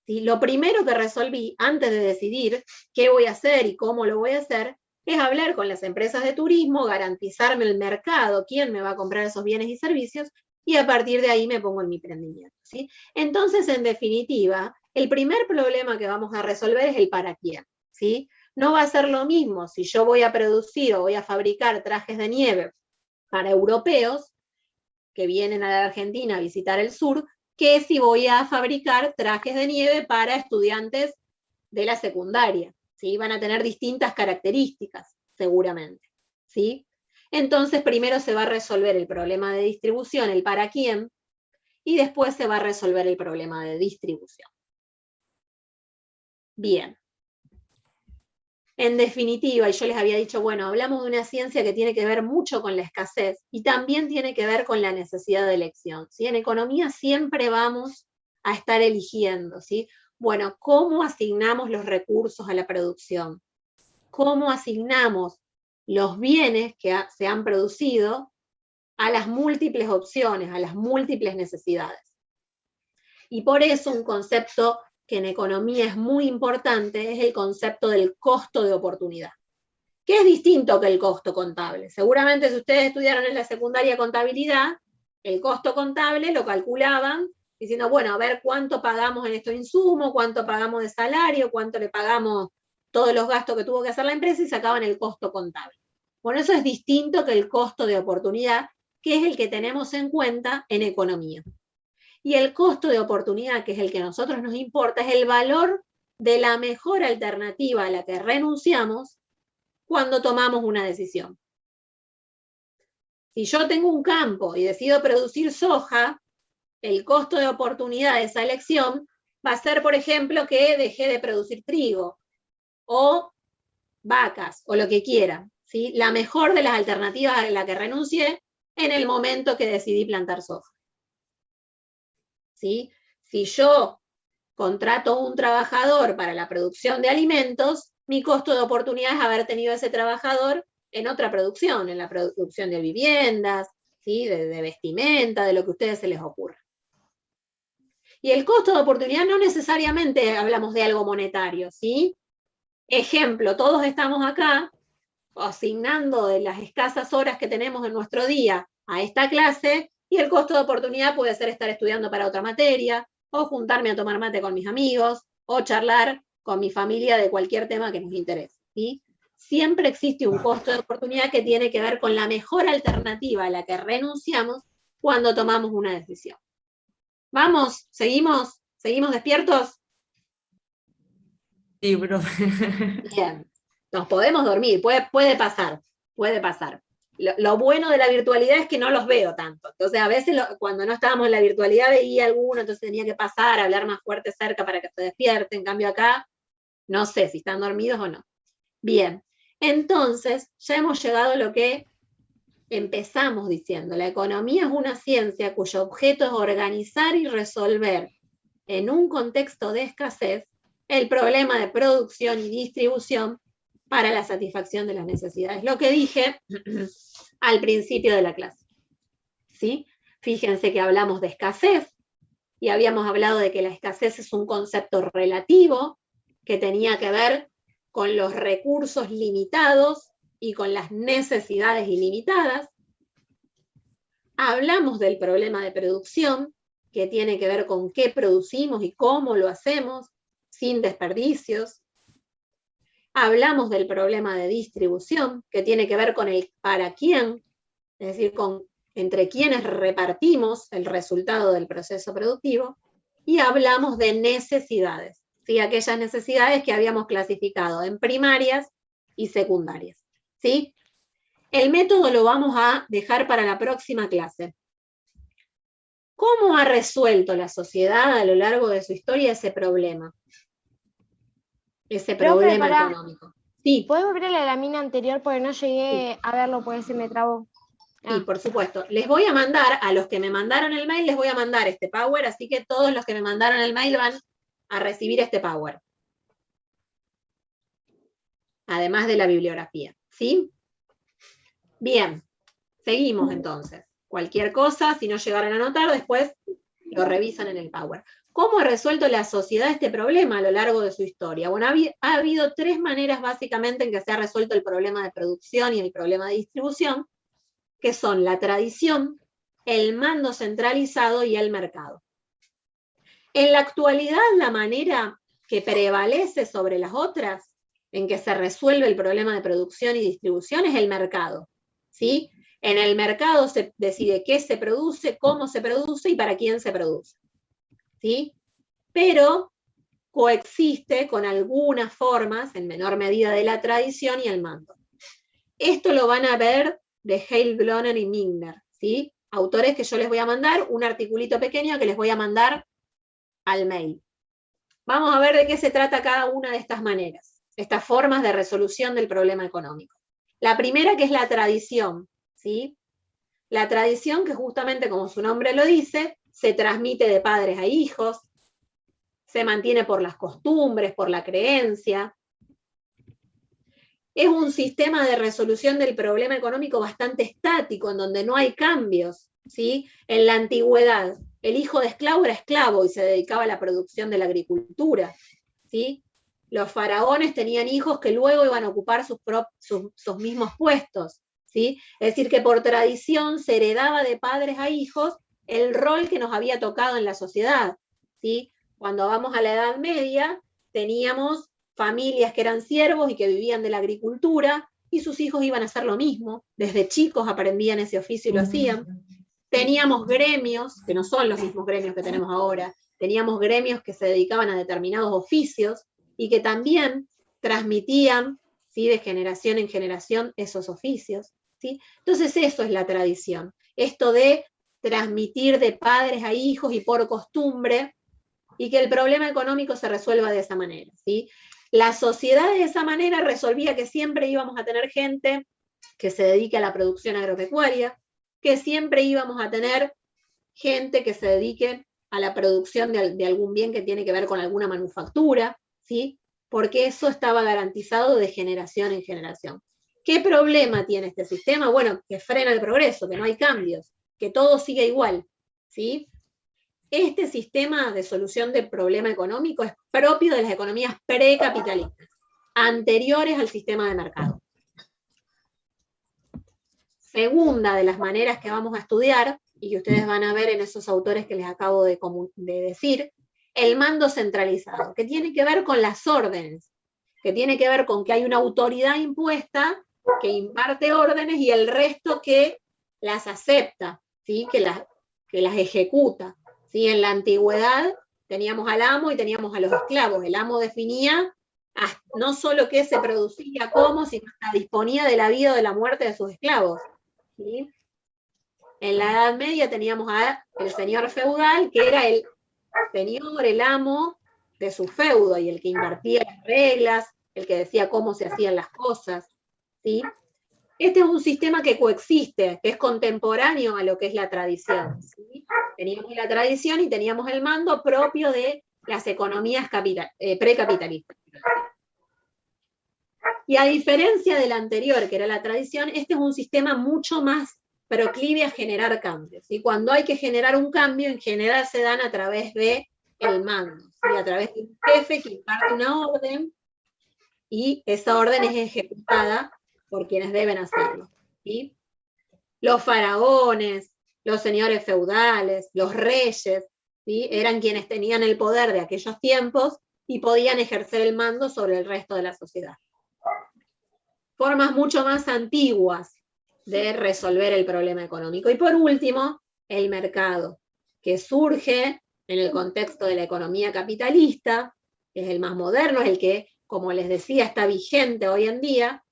¿Sí? Lo primero que resolví antes de decidir qué voy a hacer y cómo lo voy a hacer, es hablar con las empresas de turismo, garantizarme el mercado, quién me va a comprar esos bienes y servicios, y a partir de ahí me pongo en mi emprendimiento. ¿Sí? Entonces, en definitiva, el primer problema que vamos a resolver es el para quién. ¿Sí? No va a ser lo mismo si yo voy a producir o voy a fabricar trajes de nieve para europeos que vienen a la Argentina a visitar el sur, que si voy a fabricar trajes de nieve para estudiantes de la secundaria. ¿Sí? Van a tener distintas características, seguramente. ¿Sí? Entonces, primero se va a resolver el problema de distribución, el para quién, y después se va a resolver el problema de distribución. Bien. En definitiva, y yo les había dicho, bueno, hablamos de una ciencia que tiene que ver mucho con la escasez y también tiene que ver con la necesidad de elección. ¿Sí? En economía siempre vamos a estar eligiendo, ¿sí? Bueno, ¿cómo asignamos los recursos a la producción? ¿Cómo asignamos los bienes que se han producido a las múltiples opciones, a las múltiples necesidades? Y por eso un concepto que en economía es muy importante es el concepto del costo de oportunidad, que es distinto que el costo contable. Seguramente si ustedes estudiaron en la secundaria contabilidad, el costo contable lo calculaban diciendo, bueno, a ver cuánto pagamos en estos insumos, cuánto pagamos de salario, cuánto le pagamos todos los gastos que tuvo que hacer la empresa y sacaban el costo contable. Bueno, eso es distinto que el costo de oportunidad, que es el que tenemos en cuenta en economía. Y el costo de oportunidad, que es el que a nosotros nos importa, es el valor de la mejor alternativa a la que renunciamos cuando tomamos una decisión. Si yo tengo un campo y decido producir soja, el costo de oportunidad de esa elección va a ser, por ejemplo, que dejé de producir trigo o vacas o lo que quiera. ¿Sí? La mejor de las alternativas a la que renuncié en el momento que decidí plantar soja. ¿Sí? Si yo contrato un trabajador para la producción de alimentos, mi costo de oportunidad es haber tenido a ese trabajador en otra producción, en la producción de viviendas, ¿sí? de vestimenta, de lo que a ustedes se les ocurra. Y el costo de oportunidad no necesariamente hablamos de algo monetario, ¿sí? Ejemplo, todos estamos acá asignando de las escasas horas que tenemos en nuestro día a esta clase, y el costo de oportunidad puede ser estar estudiando para otra materia, o juntarme a tomar mate con mis amigos, o charlar con mi familia de cualquier tema que nos interese. ¿Sí? Siempre existe un costo de oportunidad que tiene que ver con la mejor alternativa a la que renunciamos cuando tomamos una decisión. ¿Vamos? ¿Seguimos despiertos? Sí, profe. Bien. Nos podemos dormir, puede pasar. Lo bueno de la virtualidad es que no los veo tanto. Entonces, a veces cuando no estábamos en la virtualidad veía alguno, entonces tenía que pasar, hablar más fuerte cerca para que se despierten. En cambio acá, no sé si están dormidos o no. Bien, entonces ya hemos llegado a lo que empezamos diciendo. La economía es una ciencia cuyo objeto es organizar y resolver en un contexto de escasez el problema de producción y distribución para la satisfacción de las necesidades. Lo que dije al principio de la clase. ¿Sí? Fíjense que hablamos de escasez y habíamos hablado de que la escasez es un concepto relativo que tenía que ver con los recursos limitados y con las necesidades ilimitadas. Hablamos del problema de producción, que tiene que ver con qué producimos y cómo lo hacemos sin desperdicios. Hablamos del problema de distribución, que tiene que ver con el para quién, es decir, entre quienes repartimos el resultado del proceso productivo, y hablamos de necesidades, ¿sí? Aquellas necesidades que habíamos clasificado en primarias y secundarias. ¿Sí? El método lo vamos a dejar para la próxima clase. ¿Cómo ha resuelto la sociedad a lo largo de su historia ese problema? Ese problema económico. Sí. ¿Puedes volver a la lámina anterior? Porque no llegué a verlo, porque se me trabó. Sí, por supuesto. Les voy a mandar, a los que me mandaron el mail, les voy a mandar este Power, así que todos los que me mandaron el mail van a recibir este power. Además de la bibliografía, ¿sí? Bien, seguimos entonces. Cualquier cosa, si no llegaron a anotar, después lo revisan en el power. ¿Cómo ha resuelto la sociedad este problema a lo largo de su historia? Bueno, ha habido 3 maneras básicamente en que se ha resuelto el problema de producción y el problema de distribución, que son la tradición, el mando centralizado y el mercado. En la actualidad, la manera que prevalece sobre las otras en que se resuelve el problema de producción y distribución es el mercado, ¿sí? En el mercado se decide qué se produce, cómo se produce y para quién se produce, ¿sí? Pero coexiste con algunas formas, en menor medida, de la tradición y el mando. Esto lo van a ver de Heilbronner y Migner, ¿sí? Autores que yo les voy a mandar, un articulito pequeño que les voy a mandar al mail. Vamos a ver de qué se trata cada una de estas maneras, estas formas de resolución del problema económico. La primera, que es la tradición, ¿sí? La tradición, que justamente como su nombre lo dice, se transmite de padres a hijos, se mantiene por las costumbres, por la creencia. Es un sistema de resolución del problema económico bastante estático, en donde no hay cambios, ¿sí? En la antigüedad, el hijo de esclavo era esclavo y se dedicaba a la producción de la agricultura, ¿sí? Los faraones tenían hijos que luego iban a ocupar sus mismos puestos, ¿sí? Es decir, que por tradición se heredaba de padres a hijos el rol que nos había tocado en la sociedad, ¿sí? Cuando vamos a la Edad Media, teníamos familias que eran siervos y que vivían de la agricultura, y sus hijos iban a hacer lo mismo. Desde chicos aprendían ese oficio y lo hacían. Teníamos gremios, que no son los mismos gremios que tenemos ahora, teníamos gremios que se dedicaban a determinados oficios y que también transmitían, ¿sí?, de generación en generación esos oficios, ¿sí? Entonces eso es la tradición, esto de transmitir de padres a hijos y por costumbre, y que el problema económico se resuelva de esa manera, ¿sí? La sociedad de esa manera resolvía que siempre íbamos a tener gente que se dedique a la producción agropecuaria, que siempre íbamos a tener gente que se dedique a la producción de algún bien que tiene que ver con alguna manufactura, ¿sí? Porque eso estaba garantizado de generación en generación. ¿Qué problema tiene este sistema? Bueno, que frena el progreso, que no hay cambios, que todo sigue igual, ¿sí? Este sistema de solución del problema económico es propio de las economías precapitalistas, anteriores al sistema de mercado. Segunda de las maneras que vamos a estudiar, y que ustedes van a ver en esos autores que les acabo de decir, el mando centralizado, que tiene que ver con las órdenes, que tiene que ver con que hay una autoridad impuesta que imparte órdenes y el resto que las acepta, ¿sí?, que las ejecuta. ¿Sí? En la antigüedad teníamos al amo y teníamos a los esclavos. El amo definía no solo qué se producía, cómo, sino hasta disponía de la vida o de la muerte de sus esclavos, ¿sí? En la Edad Media teníamos al señor feudal, que era el señor, el amo de su feudo, y el que impartía las reglas, el que decía cómo se hacían las cosas, ¿sí? Este es un sistema que coexiste, que es contemporáneo a lo que es la tradición, ¿sí? Teníamos la tradición y teníamos el mando propio de las economías precapitalistas. Y a diferencia del anterior, que era la tradición, este es un sistema mucho más proclive a generar cambios. Y cuando hay que generar un cambio, en general se dan a través del mando, ¿sí? A través de un jefe que imparte una orden, y esa orden es ejecutada por quienes deben hacerlo, ¿sí? Los faraones, los señores feudales, los reyes, ¿sí?, eran quienes tenían el poder de aquellos tiempos y podían ejercer el mando sobre el resto de la sociedad. Formas mucho más antiguas de resolver el problema económico. Y por último, el mercado, que surge en el contexto de la economía capitalista, que es el más moderno, es el que, como les decía, está vigente hoy en día,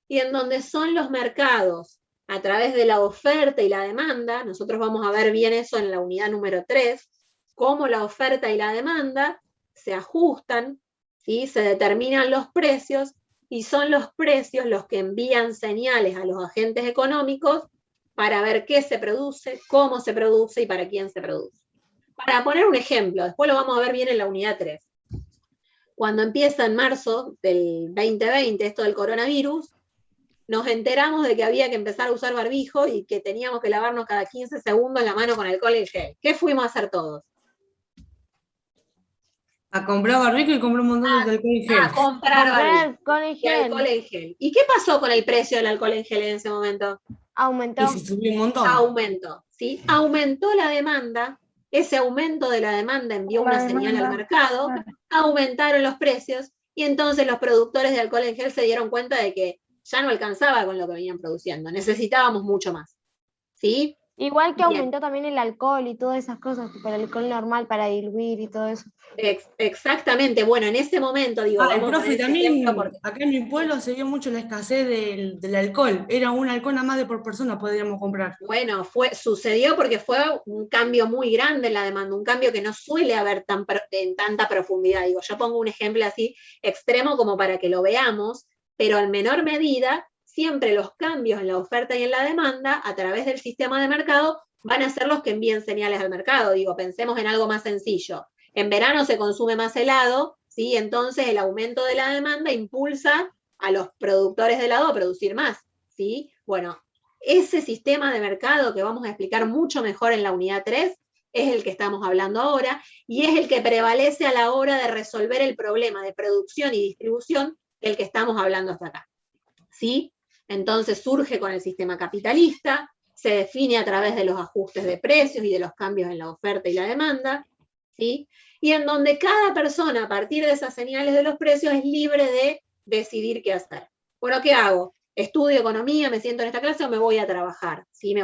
y en donde son los mercados, a través de la oferta y la demanda. Nosotros vamos a ver bien eso en la unidad número 3, cómo la oferta y la demanda se ajustan, ¿sí?, se determinan los precios, y son los precios los que envían señales a los agentes económicos para ver qué se produce, cómo se produce y para quién se produce. Para poner un ejemplo, después lo vamos a ver bien en la unidad 3. Cuando empieza en marzo del 2020 esto del coronavirus, nos enteramos de que había que empezar a usar barbijo y que teníamos que lavarnos cada 15 segundos la mano con alcohol y gel. ¿Qué fuimos a hacer todos? A comprar barbijo y compré un montón de alcohol y gel. A comprar barbijo alcohol en y gel. alcohol en gel. ¿Y qué pasó con el precio del alcohol en gel en ese momento? Aumentó. Y se subió un montón. Aumentó, ¿sí? Aumentó la demanda, ese aumento de la demanda envió una señal al mercado, aumentaron los precios, y entonces los productores de alcohol en gel se dieron cuenta de que ya no alcanzaba con lo que venían produciendo, necesitábamos mucho más, ¿sí? Igual que Bien. aumentó también el alcohol y todas esas cosas, tipo el alcohol normal para diluir y todo eso. Exactamente, bueno, en ese momento, digo, El vamos a profe, poner ese también ejemplo porque acá en mi pueblo se vio mucho la escasez del alcohol. Era un alcohol nada más de por persona podríamos comprar. bueno, sucedió porque fue un cambio muy grande en la demanda, un cambio que no suele haber en tanta profundidad. Digo, yo pongo un ejemplo así extremo como para que lo veamos, pero en menor medida, siempre los cambios en la oferta y en la demanda, a través del sistema de mercado, van a ser los que envíen señales al mercado. Digo, pensemos en algo más sencillo. En verano se consume más helado, ¿sí? Entonces el aumento de la demanda impulsa a los productores de helado a producir más, ¿sí? Bueno, ese sistema de mercado que vamos a explicar mucho mejor en la unidad 3 es el que estamos hablando ahora y es el que prevalece a la hora de resolver el problema de producción y distribución del que estamos hablando hasta acá, ¿sí? Entonces surge con el sistema capitalista, se define a través de los ajustes de precios y de los cambios en la oferta y la demanda, ¿sí? Y en donde cada persona a partir de esas señales de los precios es libre de decidir qué hacer. Bueno, ¿qué hago? ¿Estudio economía, me siento en esta clase o me voy a trabajar? ¿Sí?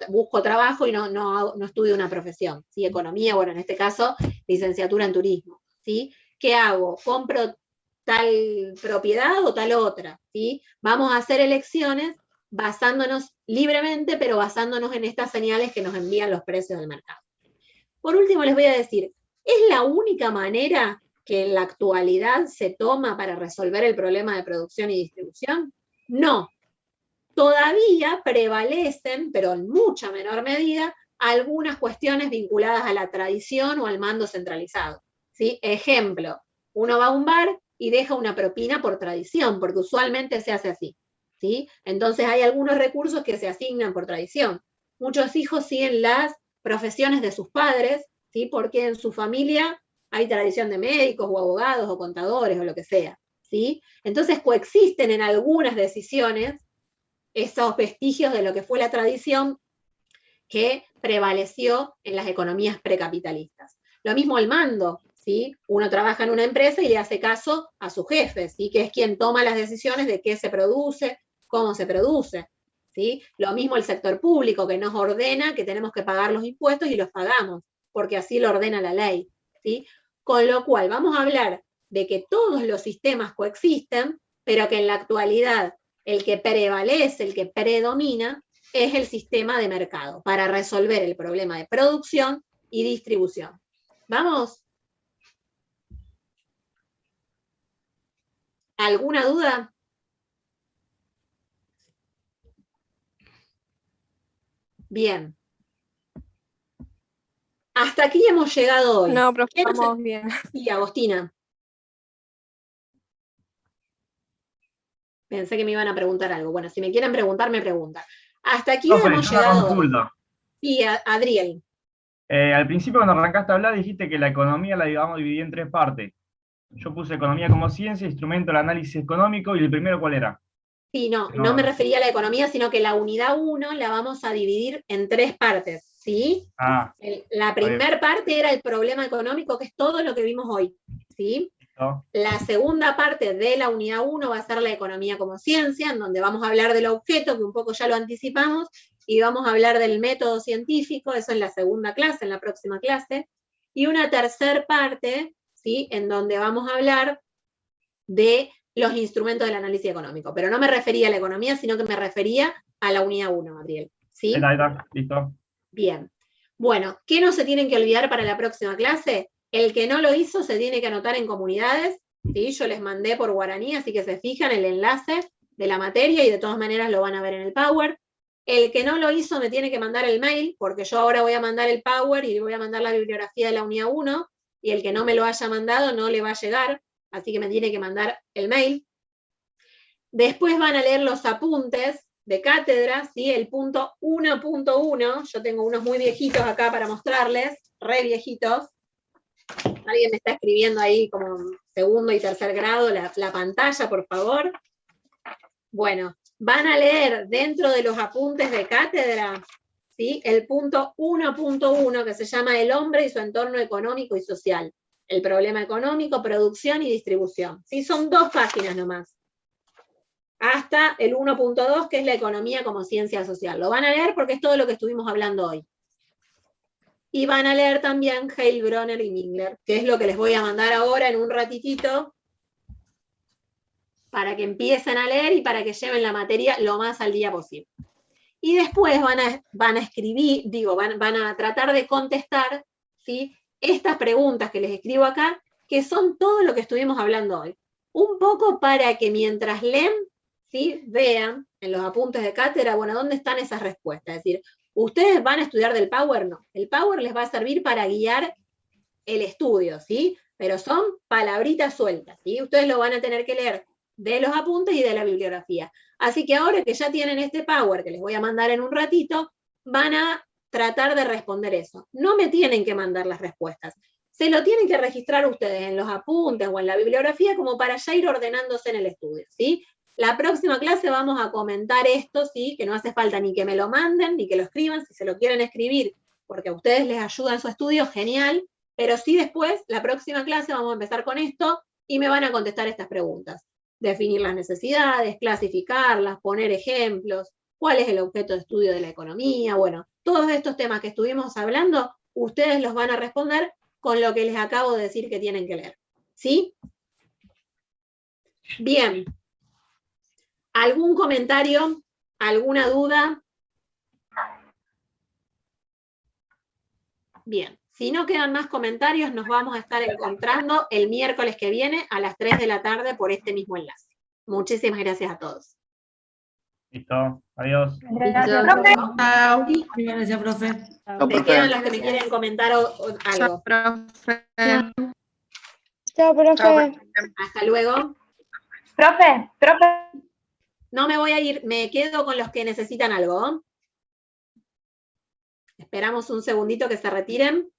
Busco trabajo y no estudio una profesión. ¿Sí? Economía, bueno, en este caso, licenciatura en turismo. ¿Sí? ¿Qué hago? ¿Compro tal propiedad o tal otra? ¿Sí? Vamos a hacer elecciones basándonos libremente, pero basándonos en estas señales que nos envían los precios del mercado. Por último, les voy a decir, ¿es la única manera que en la actualidad se toma para resolver el problema de producción y distribución? No. Todavía prevalecen, pero en mucha menor medida, algunas cuestiones vinculadas a la tradición o al mando centralizado. ¿Sí? Ejemplo, uno va a un bar y deja una propina por tradición, porque usualmente se hace así. ¿Sí? Entonces hay algunos recursos que se asignan por tradición. Muchos hijos siguen las profesiones de sus padres, ¿sí? Porque en su familia hay tradición de médicos o abogados o contadores o lo que sea, ¿sí? Entonces coexisten en algunas decisiones esos vestigios de lo que fue la tradición que prevaleció en las economías precapitalistas. Lo mismo el mando, ¿sí? Uno trabaja en una empresa y le hace caso a su jefe, ¿sí? Que es quien toma las decisiones de qué se produce, cómo se produce, ¿sí? Lo mismo el sector público, que nos ordena que tenemos que pagar los impuestos y los pagamos, porque así lo ordena la ley, ¿sí? Con lo cual vamos a hablar de que todos los sistemas coexisten, pero que en la actualidad el que prevalece, el que predomina, es el sistema de mercado para resolver el problema de producción y distribución. ¿Vamos? ¿Alguna duda? Bien. Hasta aquí hemos llegado hoy. No, profe, estamos bien. Sí, Agostina. Pensé que me iban a preguntar algo. Bueno, si me quieren preguntar, me preguntan. Hasta aquí Profe, hemos yo una llegado hoy. consulta. Sí, Adriel. Al principio cuando arrancaste a hablar dijiste que la economía la íbamos a dividir en 3 partes. Yo puse economía como ciencia, instrumento del análisis económico, y el primero, ¿cuál era? Sí, no me refería a la economía, sino que la unidad 1 la vamos a dividir en 3 partes, ¿sí? La primera parte era el problema económico, que es todo lo que vimos hoy, ¿sí? ¿No? La segunda parte de la unidad 1 va a ser la economía como ciencia, en donde vamos a hablar del objeto, que un poco ya lo anticipamos, y vamos a hablar del método científico, eso en la segunda clase, en la próxima clase, y una tercera parte, ¿sí? En donde vamos a hablar de los instrumentos del análisis económico, pero no me refería a la economía, sino que me refería a la unidad 1, Gabriel, ¿sí? Ahí está, listo. Bien. Bueno, ¿qué no se tienen que olvidar para la próxima clase? El que no lo hizo se tiene que anotar en comunidades, ¿sí? Yo les mandé por guaraní, así que se fijan el enlace de la materia y de todas maneras lo van a ver en el Power. El que no lo hizo me tiene que mandar el mail, porque yo ahora voy a mandar el Power y voy a mandar la bibliografía de la unidad 1, y el que no me lo haya mandado no le va a llegar, así que me tiene que mandar el mail. Después van a leer los apuntes de cátedra, ¿sí? El punto 1.1, yo tengo unos muy viejitos acá para mostrarles, re viejitos. Alguien me está escribiendo ahí como segundo y tercer grado la pantalla, por favor. Bueno, van a leer dentro de los apuntes de cátedra, ¿sí? El punto 1.1, que se llama el hombre y su entorno económico y social. El problema económico, producción y distribución. ¿Sí? Son 2 páginas nomás. Hasta el 1.2, que es la economía como ciencia social. Lo van a leer porque es todo lo que estuvimos hablando hoy. Y van a leer también Heilbronner y Mingler, que es lo que les voy a mandar ahora en un ratitito, para que empiecen a leer y para que lleven la materia lo más al día posible. Y después van a escribir, van a tratar de contestar, ¿sí? Estas preguntas que les escribo acá, que son todo lo que estuvimos hablando hoy. Un poco para que mientras leen, ¿sí? Vean en los apuntes de cátedra, bueno, ¿dónde están esas respuestas? Es decir, ¿ustedes van a estudiar del Power? No. El Power les va a servir para guiar el estudio, ¿sí? Pero son palabritas sueltas, ¿sí? Ustedes lo van a tener que leer de los apuntes y de la bibliografía. Así que ahora que ya tienen este Power, que les voy a mandar en un ratito, van a tratar de responder eso. No me tienen que mandar las respuestas. Se lo tienen que registrar ustedes en los apuntes o en la bibliografía como para ya ir ordenándose en el estudio, ¿sí? La próxima clase vamos a comentar esto, ¿sí? Que no hace falta ni que me lo manden, ni que lo escriban, si se lo quieren escribir, porque a ustedes les ayuda en su estudio, genial, pero sí después, la próxima clase vamos a empezar con esto y me van a contestar estas preguntas. Definir las necesidades, clasificarlas, poner ejemplos, cuál es el objeto de estudio de la economía, bueno, todos estos temas que estuvimos hablando, ustedes los van a responder con lo que les acabo de decir que tienen que leer, ¿sí? Bien. ¿Algún comentario? ¿Alguna duda? Bien. Si no quedan más comentarios, nos vamos a estar encontrando el miércoles que viene a las 3 de la tarde por este mismo enlace. Muchísimas gracias a todos. Listo, adiós. Gracias, profe. Chao. Gracias, profe. ¿Me quedan los que me quieren comentar algo? Chao, profe. Hasta luego. Profe. No me voy a ir, me quedo con los que necesitan algo. Esperamos un segundito que se retiren.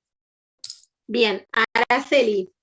Bien, Araceli.